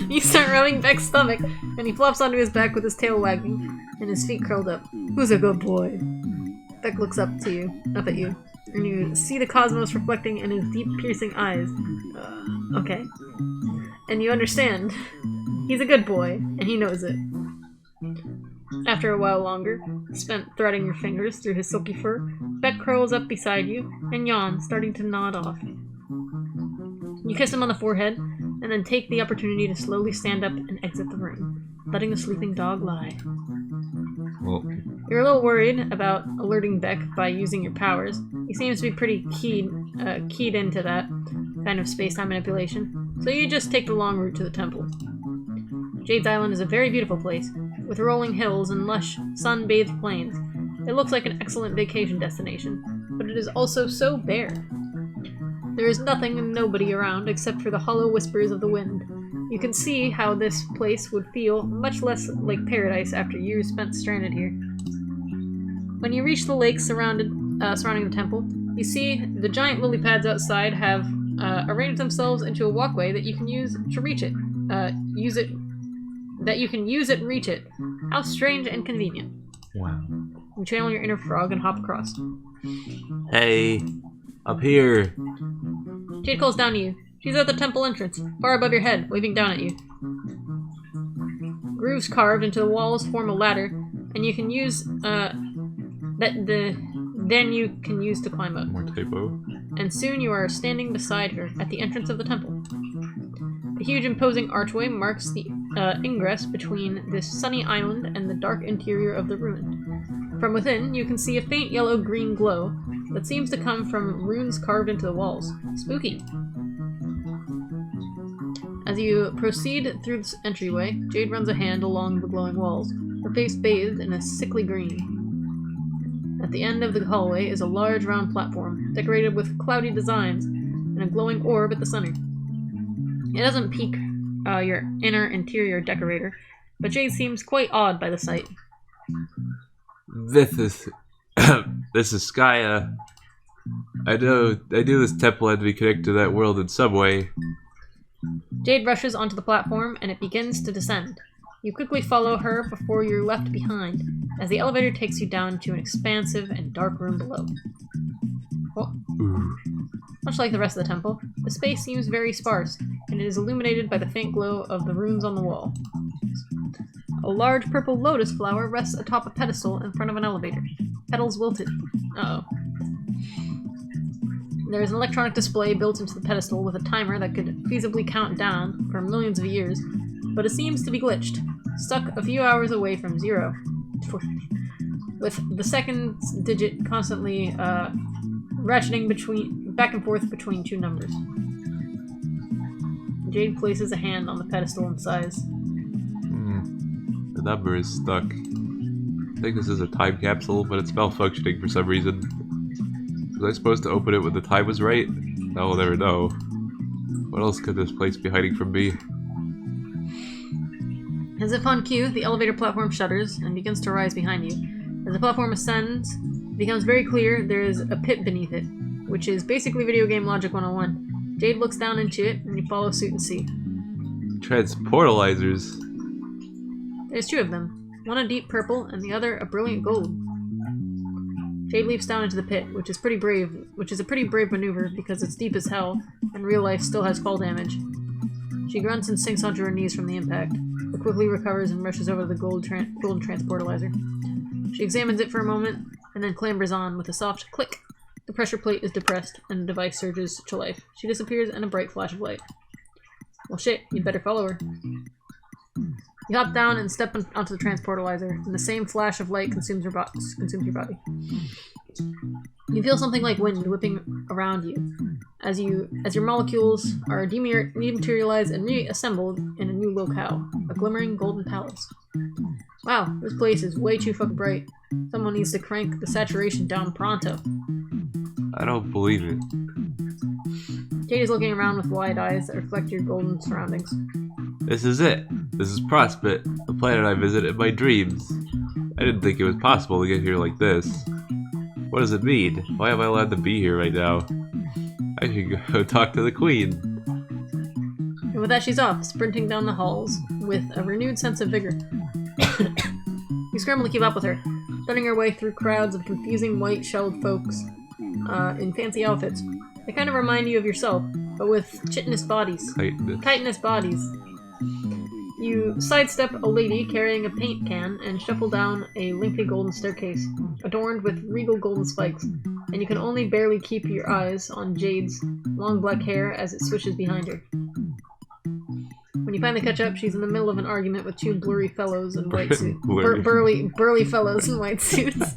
You start rubbing Beck's stomach, and he flops onto his back with his tail wagging, and his feet curled up. Who's a good boy? Beck looks up at you, and you see the cosmos reflecting in his deep, piercing eyes. Okay. And you understand. He's a good boy, and he knows it. After a while longer, spent threading your fingers through his silky fur, Beck curls up beside you and yawns, starting to nod off. You kiss him on the forehead, and then take the opportunity to slowly stand up and exit the room, letting the sleeping dog lie. Well, You're a little worried about alerting Beck by using your powers. He seems to be pretty keyed into that kind of space-time manipulation, so you just take the long route to the temple. Jade's Island is a very beautiful place, with rolling hills and lush, sun-bathed plains. It looks like an excellent vacation destination, but it is also so bare. There is nothing and nobody around except for the hollow whispers of the wind. You can see how this place would feel much less like paradise after years spent stranded here. When you reach the lake surrounding the temple, you see the giant lily pads outside have arranged themselves into a walkway that you can use to reach it. That you can use it and reach it. How strange and convenient. wow. You channel your inner frog and hop across. Hey, up here. Jade calls down to you. She's at the temple entrance, far above your head, waving down at you. Grooves carved into the walls form a ladder, and you can use then you can use to climb up. More typo. And soon you are standing beside her at the entrance of the temple. A huge imposing archway marks the ingress between this sunny island and the dark interior of the ruin. From within, you can see a faint yellow-green glow that seems to come from runes carved into the walls. Spooky. As you proceed through this entryway, Jade runs a hand along the glowing walls, her face bathed in a sickly green. At the end of the hallway is a large round platform, decorated with cloudy designs, and a glowing orb at the center. It doesn't pique your interior decorator, but Jade seems quite awed by the sight. This is this is Skya. I knew this temple had to be connected to that world in some way. Jade rushes onto the platform, and it begins to descend. You quickly follow her before you're left behind, as the elevator takes you down to an expansive and dark room below. Oh. Much like the rest of the temple, the space seems very sparse, and it is illuminated by the faint glow of the runes on the wall. A large purple lotus flower rests atop a pedestal in front of an elevator. Petals wilted. Uh-oh. There is an electronic display built into the pedestal with a timer that could feasibly count down for millions of years, but it seems to be glitched, stuck a few hours away from 0, with the second digit constantly ratcheting back and forth between two numbers. Jade places a hand on the pedestal and sighs. The number is stuck. I think this is a time capsule, but it's malfunctioning for some reason. Was I supposed to open it when the time was right? Now we'll never know. What else could this place be hiding from me? As if on cue, the elevator platform shudders and begins to rise behind you. As the platform ascends, it becomes very clear there is a pit beneath it, which is basically video game logic 101. Jade looks down into it, and you follow suit and see. Transportalizers. There's two of them, one a deep purple and the other a brilliant gold. Jade leaps down into the pit, which is a pretty brave maneuver because it's deep as hell, and real life still has fall damage. She grunts and sinks onto her knees from the impact, but quickly recovers and rushes over to the golden transportalizer. She examines it for a moment, and then clambers on with a soft click. The pressure plate is depressed, and the device surges to life. She disappears in a bright flash of light. Well shit, you'd better follow her. You hop down and step onto the transportalizer, and the same flash of light consumes your body. You feel something like wind whipping around you, as your molecules are dematerialized and reassembled in a new locale, a glimmering golden palace. Wow, this place is way too fucking bright. Someone needs to crank the saturation down pronto. I don't believe it. Jade is looking around with wide eyes that reflect your golden surroundings. This is it. This is Prospect, the planet I visited in my dreams. I didn't think it was possible to get here like this. What does it mean? Why am I allowed to be here right now? I should go talk to the Queen. And with that, she's off, sprinting down the halls with a renewed sense of vigor. You scramble to keep up with her, threading her way through crowds of confusing white-shelled folks in fancy outfits. They kind of remind you of yourself, but with chitinous bodies. Chitinous bodies. You sidestep a lady carrying a paint can and shuffle down a lengthy golden staircase, adorned with regal golden spikes, and you can only barely keep your eyes on Jade's long black hair as it swishes behind her. When you finally catch up, she's in the middle of an argument with two blurry fellows in white suits. Burly fellows in white suits.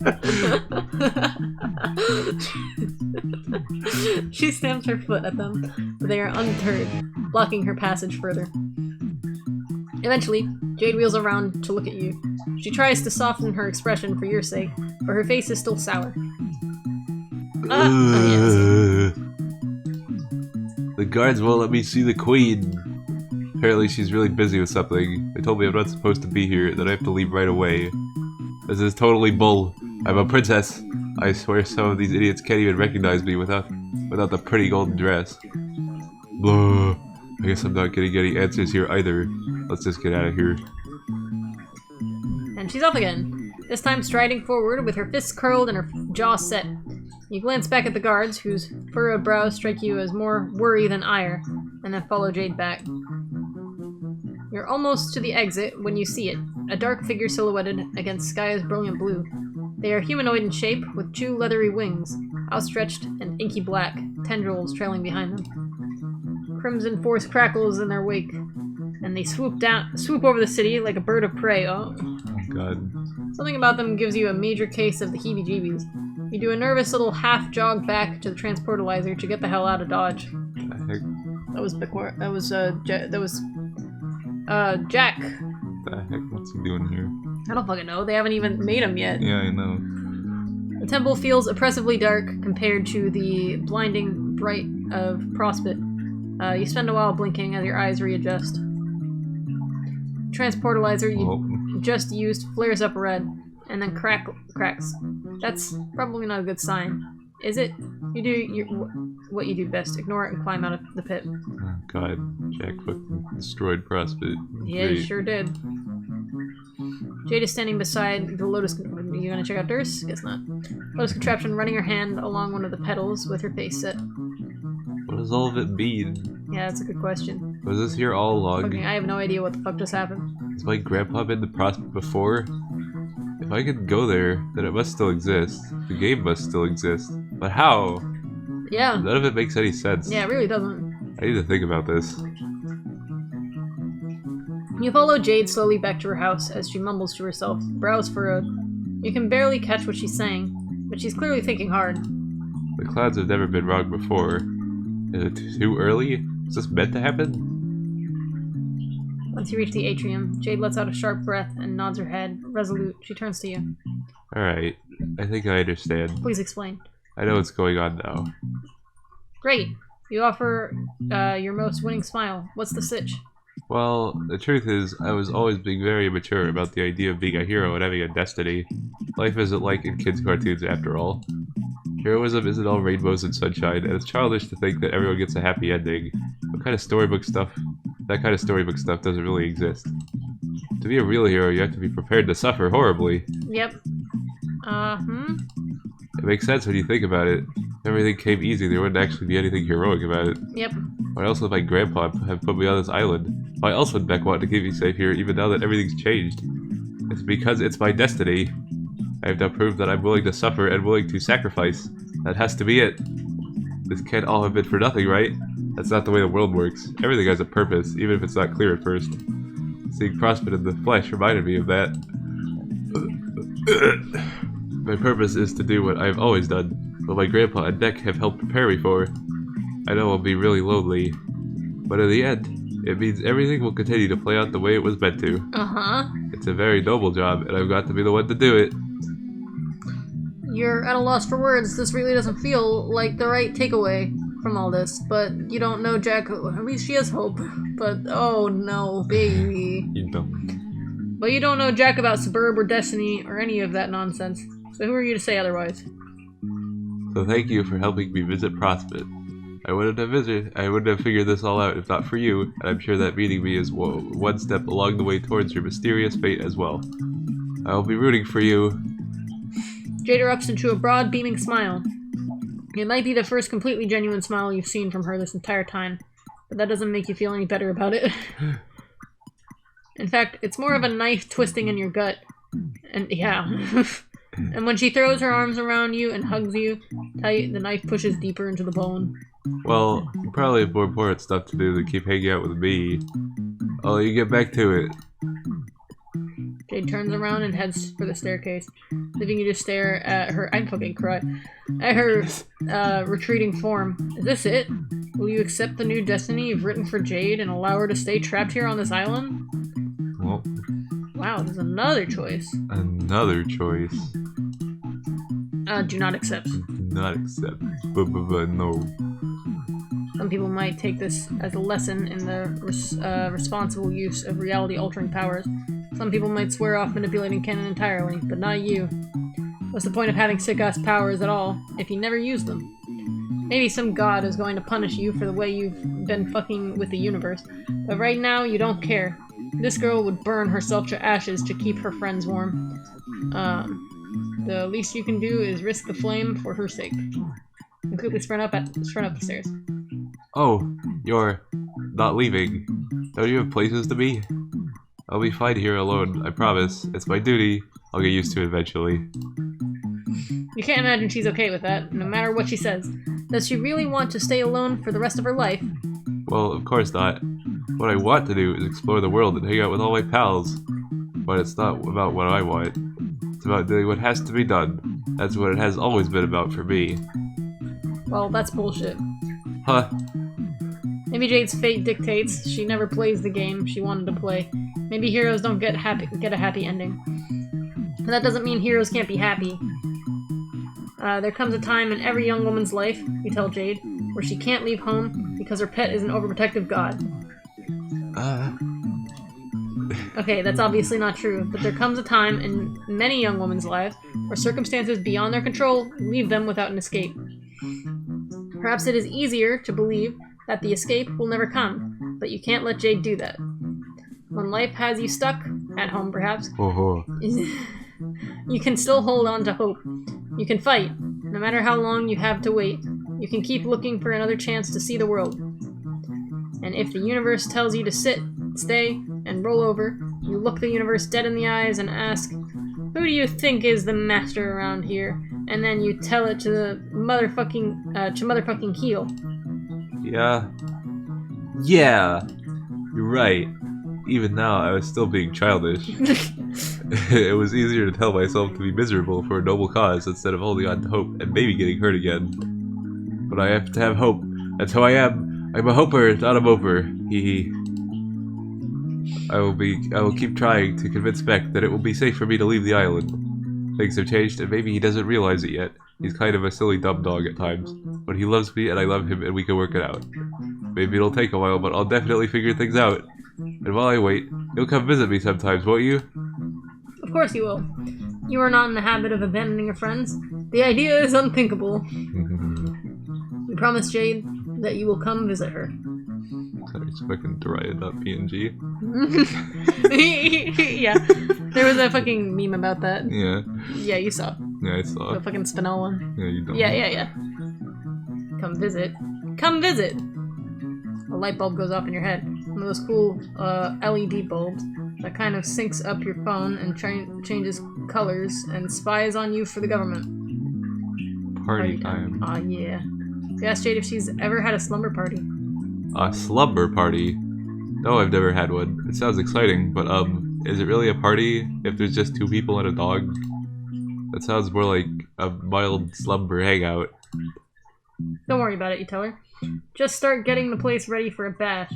She stamps her foot at them, but they are undeterred, blocking her passage further. Eventually, Jade wheels around to look at you. She tries to soften her expression for your sake, but her face is still sour. Yes. The guards won't let me see the Queen. Apparently she's really busy with something. They told me I'm not supposed to be here, that I have to leave right away. This is totally bull. I'm a princess. I swear some of these idiots can't even recognize me without the pretty golden dress. Blah. I guess I'm not getting any answers here either. Let's just get out of here. And she's off again, this time striding forward with her fists curled and her jaw set. You glance back at the guards, whose furrowed brows strike you as more worry than ire, and then follow Jade back. You're almost to the exit when you see it, a dark figure silhouetted against skies brilliant blue. They are humanoid in shape, with two leathery wings, outstretched and inky black, tendrils trailing behind them. Crimson force crackles in their wake, and they swoop over the city like a bird of prey. Oh God. Something about them gives you a major case of the heebie-jeebies. You do a nervous little half-jog back to the transportalizer to get the hell out of Dodge. That was Bickwar. That was Jack. What the heck? What's he doing here? I don't fucking know. They haven't even made him yet. Yeah, I know. The temple feels oppressively dark compared to the blinding bright of Prospect. You spend a while blinking as your eyes readjust. Transportalizer you just used flares up red, and then cracks. That's probably not a good sign. Is it? You do what you do best. Ignore it and climb out of the pit. Oh God, Jack fucking destroyed Prospect. Yeah, he sure did. Jade is standing beside the Lotus... Are you gonna check out Durst? Guess not. Lotus contraption running her hand along one of the pedals with her face set. What does all of it mean? Yeah, that's a good question. Was this here all along? Okay, I have no idea what the fuck just happened. Has my grandpa been to Prospect before? If I could go there, then it must still exist. The game must still exist. But how? Yeah. None of it makes any sense. Yeah, it really doesn't. I need to think about this. You follow Jade slowly back to her house as she mumbles to herself, brows furrowed. You can barely catch what she's saying, but she's clearly thinking hard. The clouds have never been wrong before. Is it too early? Is this meant to happen? Once you reach the atrium, Jade lets out a sharp breath and nods her head. Resolute, she turns to you. Alright, I think I understand. Please explain. I know what's going on now. Great. You offer your most winning smile. What's the sitch? Well, the truth is, I was always being very immature about the idea of being a hero and having a destiny. Life isn't like in kids' cartoons after all. Heroism isn't all rainbows and sunshine, and it's childish to think that everyone gets a happy ending. That kind of storybook stuff doesn't really exist. To be a real hero, you have to be prepared to suffer horribly. Yep. It makes sense when you think about it. If everything came easy, there wouldn't actually be anything heroic about it. Yep. Why else would my grandpa have put me on this island? Why else would Beck want to keep me safe here even now that everything's changed? It's because it's my destiny. I have now proved that I'm willing to suffer and willing to sacrifice. That has to be it. This can't all have been for nothing, right? That's not the way the world works. Everything has a purpose, even if it's not clear at first. Seeing Prospect in the flesh reminded me of that. My purpose is to do what I've always done, what my grandpa and Beck have helped prepare me for. I know I'll be really lonely, but in the end, it means everything will continue to play out the way it was meant to. Uh-huh. It's a very noble job, and I've got to be the one to do it. You're at a loss for words. This really doesn't feel like the right takeaway from all this, but you don't know Jack. At least she has hope. But, oh no, baby. You don't. But you don't know Jack about Suburb or Destiny or any of that nonsense. So who are you to say otherwise? So thank you for helping me visit Prospect. I wouldn't have figured this all out if not for you, and I'm sure that meeting me is one step along the way towards your mysterious fate as well. I'll be rooting for you. Jade erupts into a broad, beaming smile. It might be the first completely genuine smile you've seen from her this entire time, but that doesn't make you feel any better about it. In fact, it's more of a knife twisting in your gut. And yeah. And when she throws her arms around you and hugs you tight, the knife pushes deeper into the bone. Well, you probably have more important stuff to do than keep hanging out with me. I'll let you get back to it. Jade turns around and heads for the staircase, leaving you to stare at her— I'd fucking cry. At her retreating form. Is this it? Will you accept the new destiny you've written for Jade and allow her to stay trapped here on this island? Well, wow, there's another choice. Another choice. Do not accept. Not accept. No. Some people might take this as a lesson in the responsible use of reality-altering powers. Some people might swear off manipulating canon entirely, but not you. What's the point of having sick-ass powers at all, if you never use them? Maybe some god is going to punish you for the way you've been fucking with the universe, but right now you don't care. This girl would burn herself to ashes to keep her friends warm. The least you can do is risk the flame for her sake. And quickly sprint up the stairs. Oh, you're not leaving. Don't you have places to be? I'll be fine here alone, I promise. It's my duty. I'll get used to it eventually. You can't imagine she's okay with that, no matter what she says. Does she really want to stay alone for the rest of her life? Well, of course not. What I want to do is explore the world and hang out with all my pals. But it's not about what I want. It's about doing what has to be done. That's what it has always been about for me. Well, that's bullshit. Huh? Maybe Jade's fate dictates she never plays the game she wanted to play. Maybe heroes don't get a happy ending. But that doesn't mean heroes can't be happy. There comes a time in every young woman's life, you tell Jade, where she can't leave home because her pet is an overprotective god. Okay, that's obviously not true, but there comes a time in many young women's lives where circumstances beyond their control leave them without an escape. Perhaps it is easier to believe that the escape will never come, but you can't let Jade do that. When life has you stuck, at home perhaps, you can still hold on to hope. You can fight, no matter how long you have to wait. You can keep looking for another chance to see the world. And if the universe tells you to sit, stay, and roll over, you look the universe dead in the eyes and ask, "Who do you think is the master around here?" And then you tell it to the motherfucking heel. Yeah. Yeah. You're right. Even now, I was still being childish. It was easier to tell myself to be miserable for a noble cause instead of holding on to hope and maybe getting hurt again. But I have to have hope. That's who I am. I'm a hoper, not a moper. Hee hee. I will keep trying to convince Beck that it will be safe for me to leave the island. Things have changed and maybe he doesn't realize it yet. He's kind of a silly dumb dog at times. But he loves me and I love him and we can work it out. Maybe it'll take a while, but I'll definitely figure things out. And while I wait, you'll come visit me sometimes, won't you? Of course you will. You are not in the habit of abandoning your friends. The idea is unthinkable. You promise Jade that you will come visit her. It's fucking Daria.png. Yeah. There was a fucking meme about that. Yeah. Yeah, you saw. Yeah, I saw. The fucking Spinel one. Yeah, you don't. Yeah. Come visit. Come visit! A light bulb goes off in your head. One of those cool LED bulbs that kind of syncs up your phone and changes colors and spies on you for the government. Party time. Aw, yeah. You asked Jade if she's ever had a slumber party. A slumber party? No, I've never had one. It sounds exciting, but is it really a party if there's just 2 people and a dog? That sounds more like a mild slumber hangout. Don't worry about it, you tell her. Just start getting the place ready for a bash.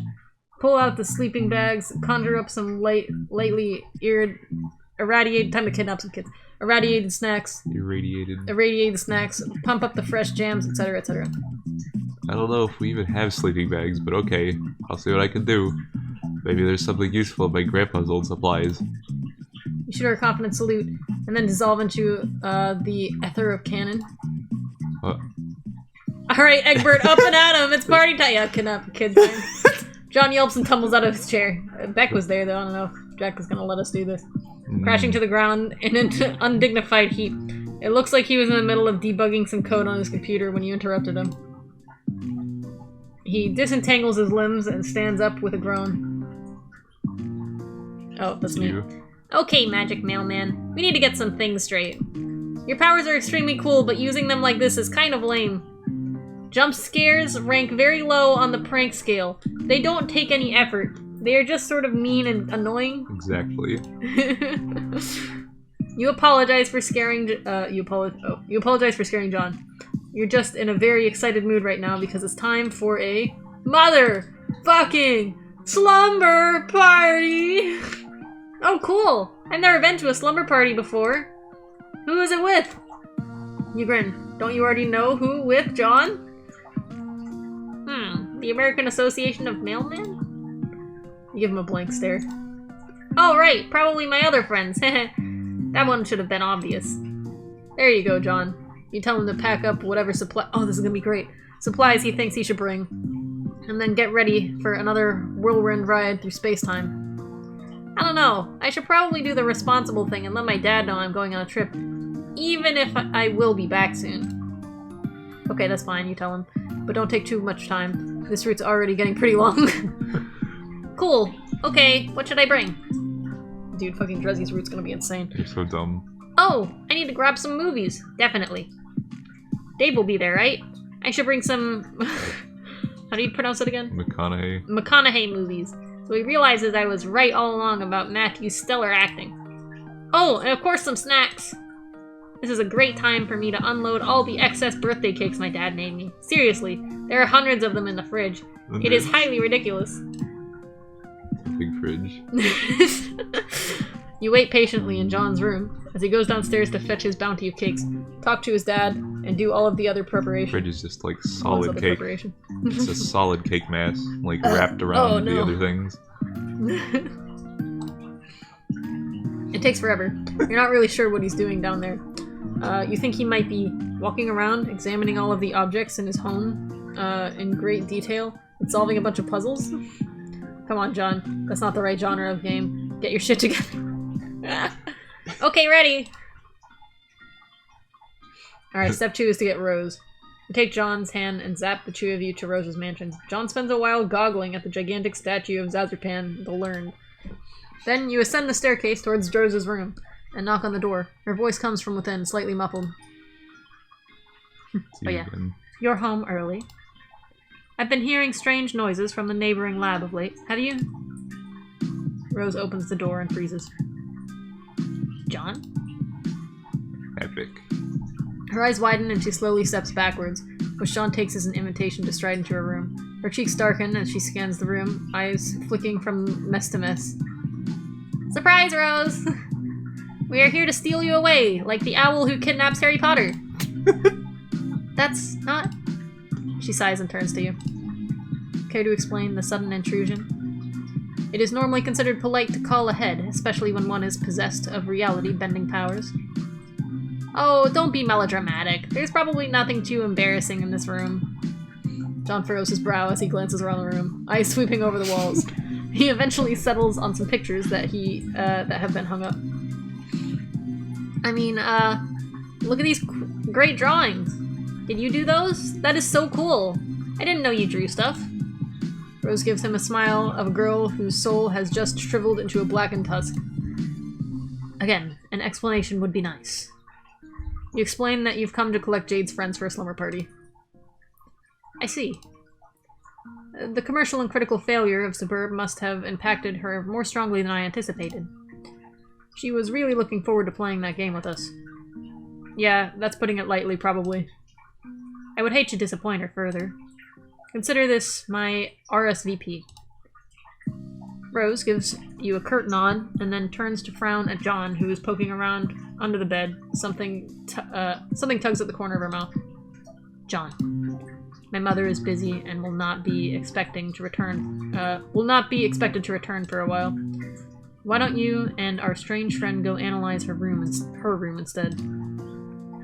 Pull out the sleeping bags, conjure up some lightly irradiated, time to kidnap some kids. Irradiated snacks. Irradiated snacks, pump up the fresh jams, etc., etc. I don't know if we even have sleeping bags, but okay. I'll see what I can do. Maybe there's something useful in my grandpa's old supplies. You shoot her a confident salute, and then dissolve into the ether of cannon. What? Alright, Egbert, up and at him! It's party time! Yeah, kidnap kid time. John yelps and tumbles out of his chair. Beck was there, though. I don't know if Jack is gonna let us do this. Crashing to the ground in an undignified heap. It looks like he was in the middle of debugging some code on his computer when you interrupted him. He disentangles his limbs and stands up with a groan. Oh, that's me. Okay, Magic Mailman. We need to get some things straight. Your powers are extremely cool, but using them like this is kind of lame. Jump scares rank very low on the prank scale. They don't take any effort. They are just sort of mean and annoying. Exactly. You apologize for scaring. You apologize for scaring John. You're just in a very excited mood right now because it's time for a motherfucking slumber party. Oh, cool! I've never been to a slumber party before. Who is it with? You grin. Don't you already know who with, John? The American Association of Mailmen? You give him a blank stare. Oh, right, probably my other friends. That one should have been obvious. There you go, John. You tell him to pack up whatever supply- oh, this is gonna be great. Supplies he thinks he should bring. And then get ready for another whirlwind ride through space-time. I don't know. I should probably do the responsible thing and let my dad know I'm going on a trip. Even if I will be back soon. Okay, that's fine, you tell him. But don't take too much time. This route's already getting pretty long. Cool. Okay, what should I bring? Dude, fucking Dressy's route's gonna be insane. You're so dumb. Oh, I need to grab some movies. Definitely. Dave will be there, right? I should bring some... How do you pronounce it again? McConaughey movies. So he realizes I was right all along about Matthew's stellar acting. Oh, and of course some snacks. This is a great time for me to unload all the excess birthday cakes my dad made me. Seriously, there are hundreds of them in the fridge. It is highly ridiculous. Big fridge. You wait patiently in John's room as he goes downstairs to fetch his bounty of cakes, talk to his dad, and do all of the other preparation. Fridge is just like solid cake. It's a solid cake mass, like wrapped around the other things. It takes forever. You're not really sure what he's doing down there. You think he might be walking around, examining all of the objects in his home in great detail, and solving a bunch of puzzles? Come on, John. That's not the right genre of game. Get your shit together. Okay, ready! Alright, step 2 is to get Rose. You take John's hand and zap the 2 of you to Rose's mansions. John spends a while goggling at the gigantic statue of Zazurpan the Learned. Then you ascend the staircase towards Rose's room and knock on the door. Her voice comes from within, slightly muffled. Oh yeah. You're home early. I've been hearing strange noises from the neighboring lab of late. Have you? Rose opens the door and freezes. John? Epic. Her eyes widen and she slowly steps backwards, which John takes as an invitation to stride into her room. Her cheeks darken as she scans the room, eyes flicking from mess to mess. Surprise, Rose! We are here to steal you away, like the owl who kidnaps Harry Potter. That's not... She sighs and turns to you. Care to explain the sudden intrusion? It is normally considered polite to call ahead, especially when one is possessed of reality-bending powers. Oh, don't be melodramatic. There's probably nothing too embarrassing in this room. John furrows his brow as he glances around the room, eyes sweeping over the walls. He eventually settles on some pictures that that have been hung up. I mean, look at these great drawings. Did you do those? That is so cool. I didn't know you drew stuff. Rose gives him a smile of a girl whose soul has just shriveled into a blackened tusk. Again, An explanation would be nice. You explain that you've come to collect Jade's friends for a slumber party. I see. The commercial and critical failure of Suburb must have impacted her more strongly than I anticipated. She was really looking forward to playing that game with us. Yeah, that's putting it lightly, probably. I would hate to disappoint her further. Consider this my RSVP. Rose gives you a curt nod, and then turns to frown at John, who is poking around under the bed. Something tugs at the corner of her mouth. John. My mother is busy and will not be expected to return for a while. Why don't you and our strange friend go analyze her room instead?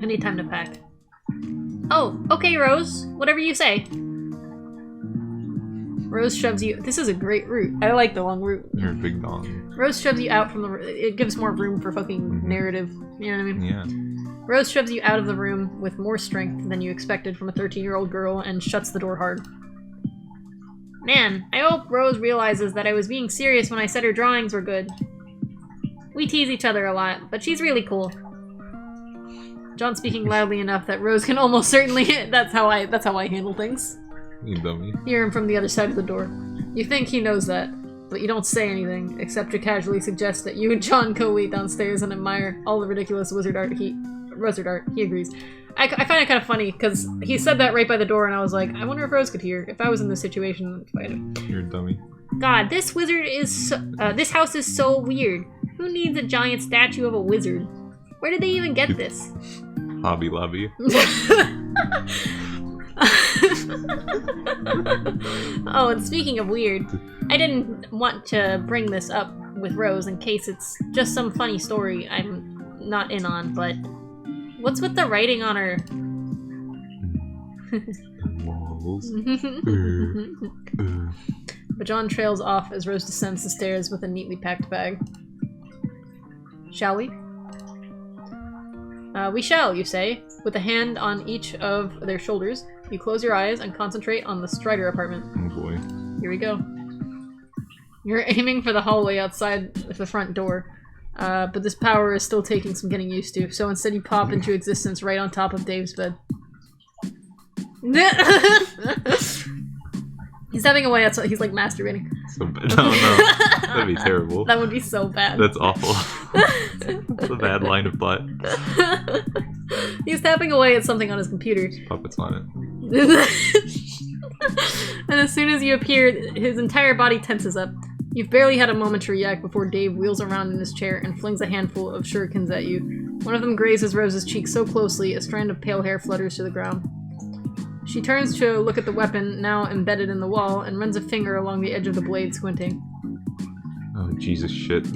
I need time to pack. Oh, okay, Rose. Whatever you say. Rose shoves you... This is a great route. I like the long route. You're a big dog. Rose shoves you out from the... It gives more room for fucking narrative. You know what I mean? Yeah. Rose shoves you out of the room with more strength than you expected from a 13-year-old girl and shuts the door hard. Man, I hope Rose realizes that I was being serious when I said her drawings were good. We tease each other a lot, but she's really cool. John speaking loudly enough that Rose can almost certainly... That's how I handle things. You dummy. Hear him from the other side of the door. You think he knows that, but you don't say anything, except to casually suggest that you and John go wait downstairs and admire all the ridiculous wizard art. He agrees. I find it kind of funny, because he said that right by the door, and I was like, I wonder if Rose could hear. If I was in this situation, I'd fight him. You're a dummy. God, this wizard is this house is so weird. Who needs a giant statue of a wizard? Where did they even get this? Hobby Lobby. Oh, and speaking of weird, I didn't want to bring this up with Rose in case it's just some funny story I'm not in on, but what's with the writing on her? Walls. But John trails off as Rose descends the stairs with a neatly packed bag. Shall we? We shall, you say, with a hand on each of their shoulders. You close your eyes and concentrate on the Strider apartment. Oh boy. Here we go. You're aiming for the hallway outside the front door, but this power is still taking some getting used to, so instead you pop into existence right on top of Dave's bed. He's having a way outside. He's like masturbating. So bad. No, no. That'd be terrible. That would be so bad. That's awful. That's a bad line of thought. He's tapping away at something on his computer. Puppets on it. And as soon as you appear, his entire body tenses up. You've barely had a moment to react before Dave wheels around in his chair and flings a handful of shurikens at you. One of them grazes Rose's cheek so closely, a strand of pale hair flutters to the ground. She turns to look at the weapon, now embedded in the wall, and runs a finger along the edge of the blade, squinting. Oh, Jesus shit.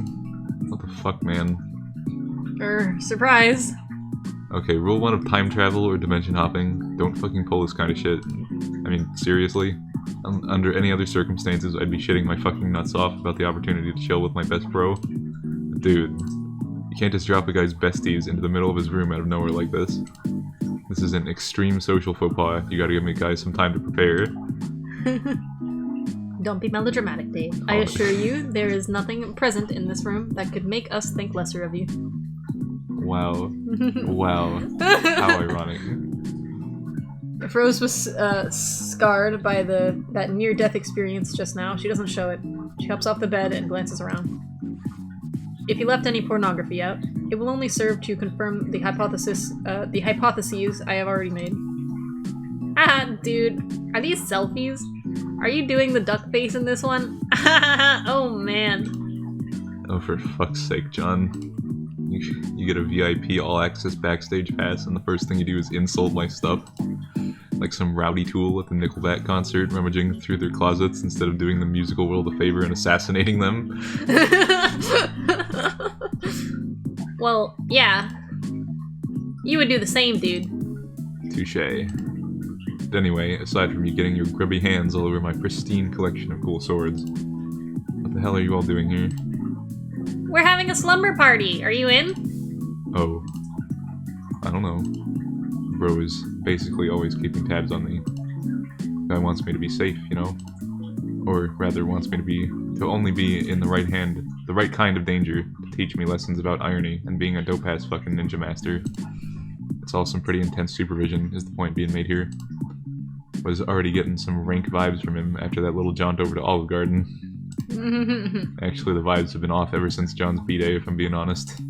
What the fuck, man? Surprise. Okay, rule 1 of time travel or dimension hopping. Don't fucking pull this kind of shit. I mean, seriously? Under any other circumstances, I'd be shitting my fucking nuts off about the opportunity to chill with my best bro. But dude, you can't just drop a guy's besties into the middle of his room out of nowhere like this. This is an extreme social faux pas. You gotta give me guys some time to prepare. Don't be melodramatic, Dave. I assure you, there is nothing present in this room that could make us think lesser of you. Wow. Wow. How ironic. If Rose was scarred by that near-death experience just now, she doesn't show it. She hops off the bed and glances around. If you left any pornography out, it will only serve to confirm the hypotheses I have already made. Haha, dude. Are these selfies? Are you doing the duck face in this one? Oh, man. Oh, for fuck's sake, John. You get a VIP all-access backstage pass, and the first thing you do is insult my stuff. Like some rowdy tool at the Nickelback concert, rummaging through their closets instead of doing the musical world a favor and assassinating them. Well, yeah. You would do the same, dude. Touché. But anyway, aside from you getting your grubby hands all over my pristine collection of cool swords, what the hell are you all doing here? We're having a slumber party. Are you in? Oh. I don't know. Bro is basically always keeping tabs on me. Guy wants me to be safe, you know? Or rather wants me to only be in the right kind of danger to teach me lessons about irony and being a dope-ass fucking ninja master. It's all some pretty intense supervision, is the point being made here. Was already getting some rank vibes from him after that little jaunt over to Olive Garden. Actually, the vibes have been off ever since John's B-Day, if I'm being honest.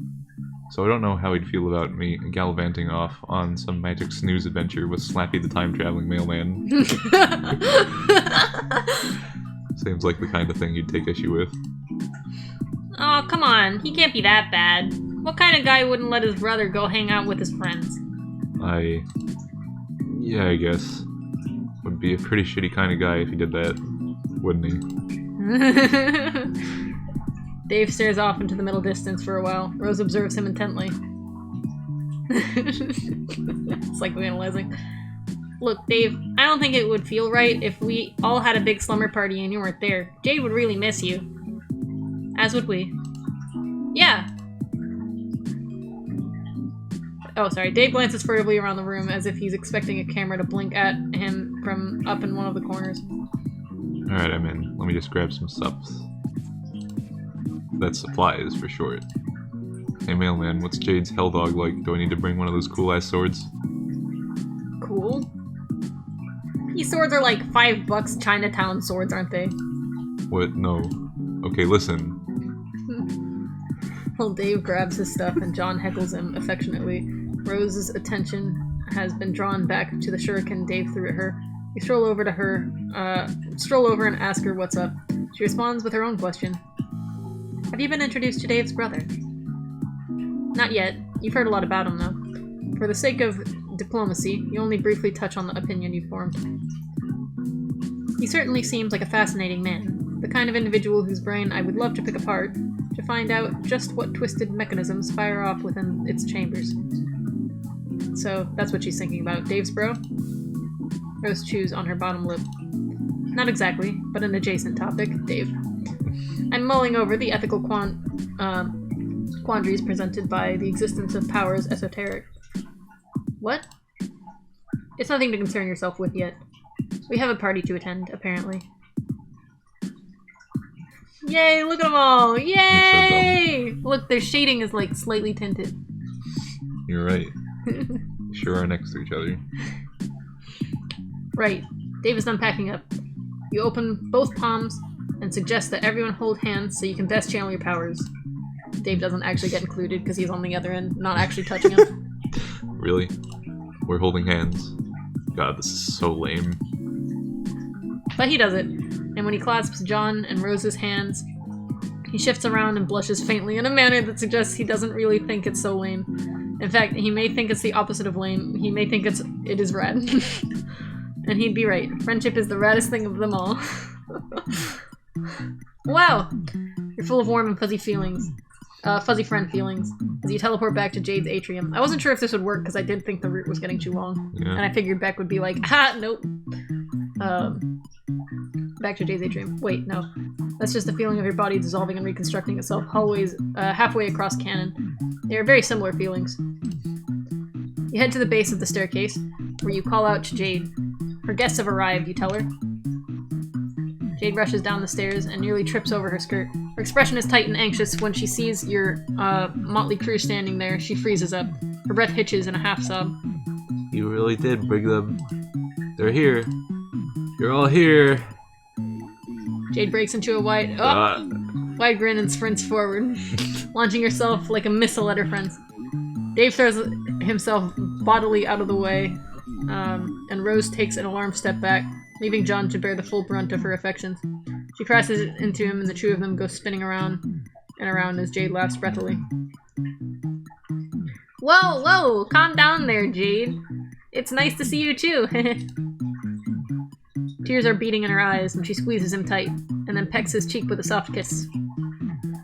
So I don't know how he'd feel about me gallivanting off on some magic snooze adventure with Slappy the time-traveling mailman. Seems like the kind of thing he'd take issue with. Oh, come on. He can't be that bad. What kind of guy wouldn't let his brother go hang out with his friends? Yeah, I guess. Would be a pretty shitty kind of guy if he did that, wouldn't he? Dave stares off into the middle distance for a while. Rose observes him intently. Psychoanalyzing. Look, Dave, I don't think it would feel right if we all had a big slumber party and you weren't there. Jade would really miss you. As would we. Yeah. Oh, sorry. Dave glances furtively around the room as if he's expecting a camera to blink at him from up in one of the corners. Alright, I'm in. Let me just grab some subs. That's supplies, for short. Hey, mailman, what's Jade's hell dog like? Do I need to bring one of those cool-ass swords? Cool? These swords are like $5 Chinatown swords, aren't they? What? No. Okay, listen. Well, Dave grabs his stuff and John heckles him affectionately. Rose's attention has been drawn back to the shuriken Dave threw at her. You stroll over and ask her what's up. She responds with her own question. Have you been introduced to Dave's brother? Not yet. You've heard a lot about him, though. For the sake of diplomacy, you only briefly touch on the opinion you formed. He certainly seems like a fascinating man, the kind of individual whose brain I would love to pick apart to find out just what twisted mechanisms fire off within its chambers. So, that's what she's thinking about. Dave's bro? Rose chews on her bottom lip. Not exactly, but an adjacent topic. Dave. I'm mulling over the ethical quandaries presented by the existence of powers esoteric. What? It's nothing to concern yourself with yet. We have a party to attend, apparently. Yay, look at them all! Yay! Look, their shading is like slightly tinted. You're right. Sure are next to each other. Right. Dave is done packing up. You open both palms and suggest that everyone hold hands so you can best channel your powers. Dave doesn't actually get included because he's on the other end, not actually touching him. Really? We're holding hands? God, this is so lame. But he does it, and when he clasps John and Rose's hands, he shifts around and blushes faintly in a manner that suggests he doesn't really think it's so lame. In fact, he may think it's the opposite of lame. He may think it is rad. And he'd be right. Friendship is the raddest thing of them all. Wow! You're full of warm and fuzzy feelings. Fuzzy friend feelings, as you teleport back to Jade's atrium. I wasn't sure if this would work because I did think the route was getting too long. Yeah. And I figured Beck would be like, ah, nope. Back to Jade's atrium. Wait, no. That's just the feeling of your body dissolving and reconstructing itself halfway across canon. They are very similar feelings. You head to the base of the staircase, where you call out to Jade. Her guests have arrived, you tell her. Jade rushes down the stairs and nearly trips over her skirt. Her expression is tight and anxious when she sees your motley crew standing there. She freezes up. Her breath hitches in a half sob. You really did bring them. They're here. You're all here. Jade breaks into a wide grin and sprints forward, launching herself like a missile at her friends. Dave throws himself bodily out of the way, and Rose takes an alarmed step back, leaving John to bear the full brunt of her affections. She crashes into him, and the two of them go spinning around and around as Jade laughs breathily. Whoa, whoa! Calm down there, Jade. It's nice to see you too. Tears are beating in her eyes, and she squeezes him tight, and then pecks his cheek with a soft kiss.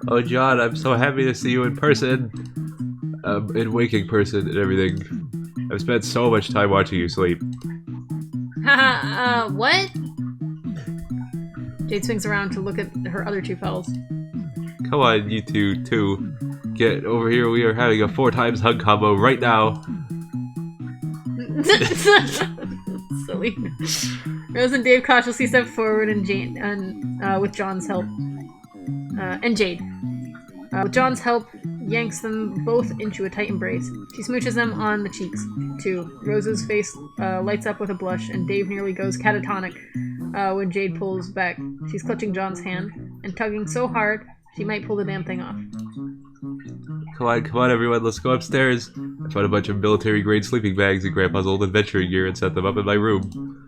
Oh, John, I'm so happy to see you in person. In waking person and everything. I've spent so much time watching you sleep. Haha, what? Jade swings around to look at her other two pals. Come on, you two, too. Get over here, we are having a 4x hug combo right now. Silly. Rose and Dave cautiously step forward and with John's help. And Jade. With John's help, yanks them both into a tight embrace. She smooches them on the cheeks, too. Rose's face lights up with a blush, and Dave nearly goes catatonic when Jade pulls back. She's clutching John's hand and tugging so hard she might pull the damn thing off. Come on, everyone, let's go upstairs. I found a bunch of military-grade sleeping bags and Grandpa's old adventuring gear and set them up in my room.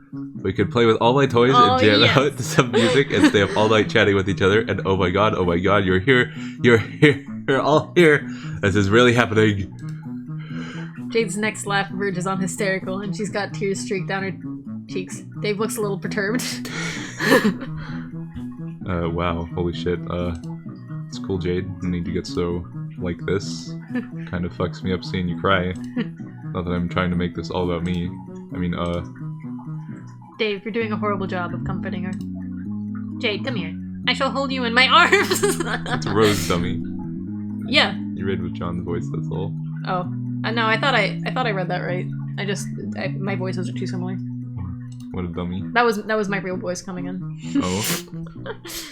We could play with all my toys and jam out to some music and stay up all night chatting with each other. And oh my god, you're here. You're all here. This is really happening. Jade's next laugh verges on hysterical, and she's got tears streaked down her cheeks. Dave looks a little perturbed. Wow, holy shit. It's cool, Jade. I need to get so like this. Kind of fucks me up seeing you cry. Not that I'm trying to make this all about me. I mean, Dave, you're doing a horrible job of comforting her. Jade, come here. I shall hold you in my arms! It's Rose, dummy. Yeah. You read with John's voice, that's all. Oh. No, I thought I read that right. My voices are too similar. What a dummy. That was my real voice coming in. Oh.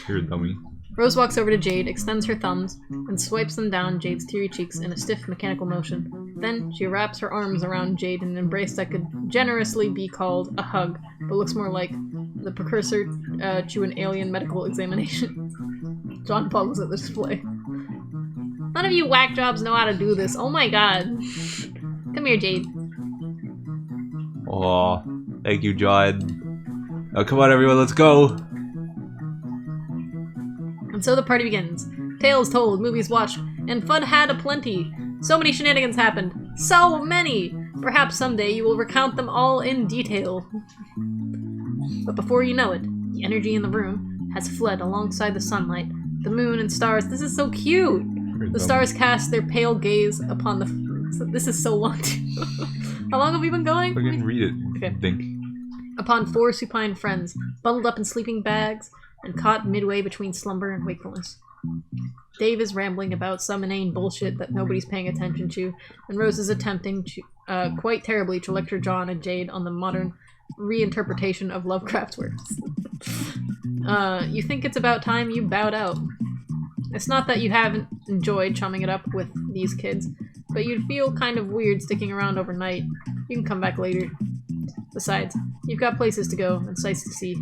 You're a dummy. Rose walks over to Jade, extends her thumbs, and swipes them down Jade's teary cheeks in a stiff mechanical motion. Then she wraps her arms around Jade in an embrace that could generously be called a hug, but looks more like the precursor to an alien medical examination. John pauses at the display. None of you whack jobs know how to do this. Oh my god. Come here, Jade. Aw, thank you, John. Now come on, everyone, let's go! And so the party begins. Tales told, movies watched, and fun had aplenty. So many shenanigans happened. So many! Perhaps someday you will recount them all in detail. But before you know it, the energy in the room has fled alongside the sunlight, the moon and stars. This is so cute! The stars cast their pale gaze upon the... This is so long too. How long have we been going? I can read it. Okay. Think. Upon four supine friends, bundled up in sleeping bags, and caught midway between slumber and wakefulness. Dave is rambling about some inane bullshit that nobody's paying attention to, and Rose is attempting to, quite terribly, to lecture John and Jade on the modern reinterpretation of Lovecraft's works. You think it's about time you bowed out. It's not that you haven't enjoyed chumming it up with these kids, but you'd feel kind of weird sticking around overnight. You can come back later. Besides, you've got places to go and sights to see.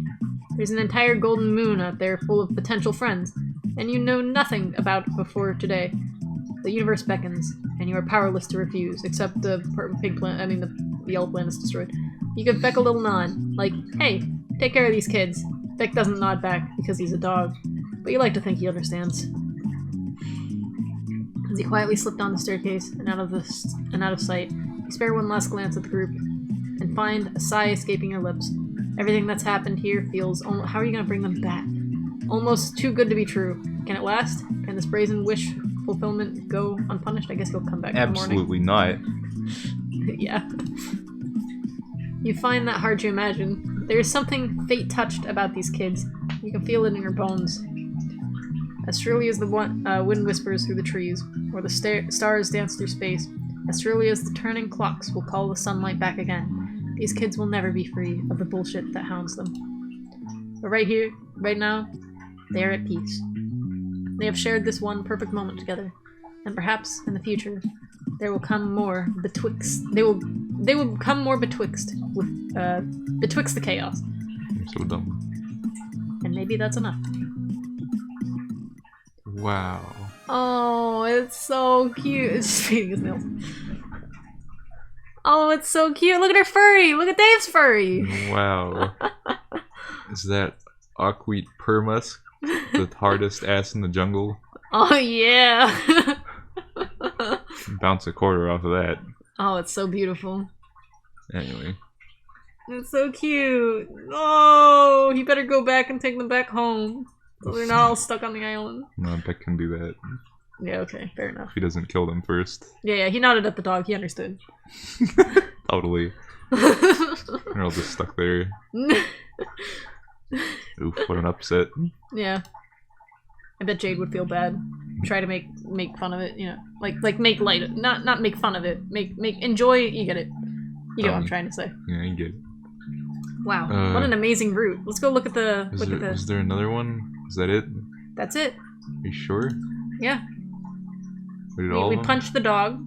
There's an entire golden moon out there full of potential friends, and you know nothing about it before today. The universe beckons, and you are powerless to refuse, except the yellow planet is destroyed. You give Beck a little nod, like, hey, take care of these kids. Beck doesn't nod back because he's a dog, but you like to think he understands. As he quietly slipped down the staircase and out of sight, you spare one last glance at the group, and find a sigh escaping your lips. Everything that's happened here feels how are you going to bring them back? Almost too good to be true. Can it last? Can this brazen wish fulfillment go unpunished? I guess he'll come back in the morning. Absolutely not. Yeah. You find that hard to imagine. There is something fate-touched about these kids. You can feel it in your bones. As surely as the wind whispers through the trees, or the stars dance through space, as surely as the turning clocks will call the sunlight back again, these kids will never be free of the bullshit that hounds them. But right here, right now, they are at peace. They have shared this one perfect moment together, and perhaps in the future, there will come more betwixt. They will come more betwixt the chaos. I'm so dumb. And maybe that's enough. Wow. Oh, it's so cute. It's just painting his nails. Oh, it's so cute. Look at her furry. Look at Dave's furry. Wow. Is that Aqueet Permusk? The hardest ass in the jungle? Oh, yeah. Bounce a quarter off of that. Oh, it's so beautiful. Anyway. It's so cute. Oh, he better go back and take them back home. So they're not all stuck on the island. No, Beck can do that. Yeah, okay, fair enough. If he doesn't kill them first. Yeah, he nodded at the dog. He understood. Totally. They're all just stuck there. Oof, what an upset. Yeah. I bet Jade would feel bad. Try to make fun of it, you know. Like make light of, not make fun of it. Make enjoy, you get it. You get what I'm trying to say. Yeah, you get it. Wow, what an amazing route. Let's go look at the... Is there another one? Is that it? That's it. Are you sure? Yeah. We did all We of them? punched the dog.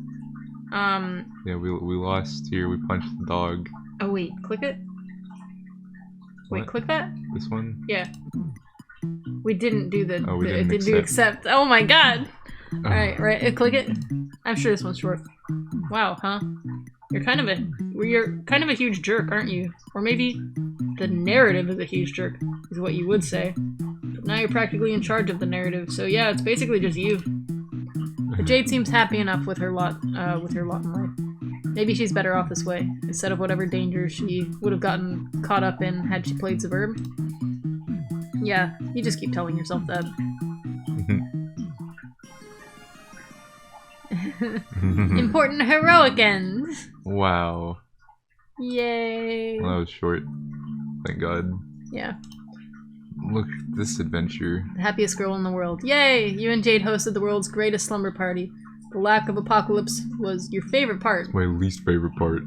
Yeah, we lost here. We punched the dog. Oh wait, click it. Wait, What? click that. This one? Yeah. We didn't do the. Oh, we it didn't didn't do accept. Oh my god. Oh. All right, right. Click it. I'm sure this one's short. Wow, huh? You're kind of a huge jerk, aren't you? Or maybe the narrative is a huge jerk, is what you would say. But now you're practically in charge of the narrative, so yeah, it's basically just you. But Jade seems happy enough with her lot in life. Maybe she's better off this way, instead of whatever danger she would have gotten caught up in had she played Suburb. Yeah, you just keep telling yourself that. Important heroic ends! Wow. Yay! Well, that was short. Thank God. Yeah. Look at this adventure. The happiest girl in the world. Yay! You and Jade hosted the world's greatest slumber party. The lack of apocalypse was your favorite part. My least favorite part.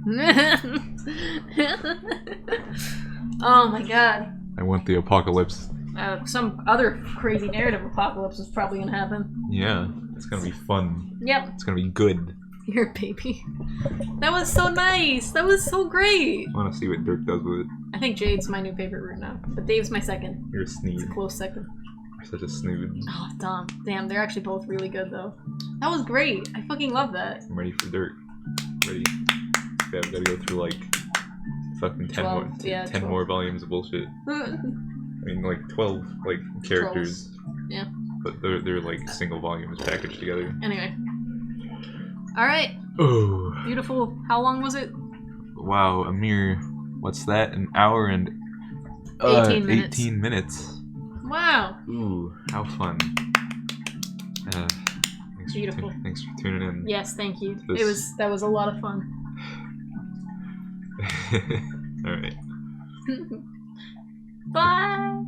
Oh my god. I want the apocalypse. Some other crazy narrative apocalypse is probably gonna happen. Yeah, it's gonna be fun. Yep. It's gonna be good. You're a baby. That was so nice! That was so great! I wanna see what Dirk does with it. I think Jade's my new favorite route now, but Dave's my second. You're a It's sneeze. a close second. You're such a snood. Oh, damn, they're actually both really good though. That was great. I fucking love that. I'm ready for Dirk. Ready. Okay, I've gotta go through like fucking 10 more, 12, yeah, 10 12. more volumes of bullshit. I mean, like 12 like characters. Yeah. But they're like single volumes packaged together. Anyway. Alright. Oh. Beautiful. How long was it? Wow, a mere, what's that? An hour and 18 minutes. 18 minutes. Wow. Ooh, how fun. Beautiful. Thanks for tuning in. Yes, thank you. This- That was a lot of fun. Alright. Bye.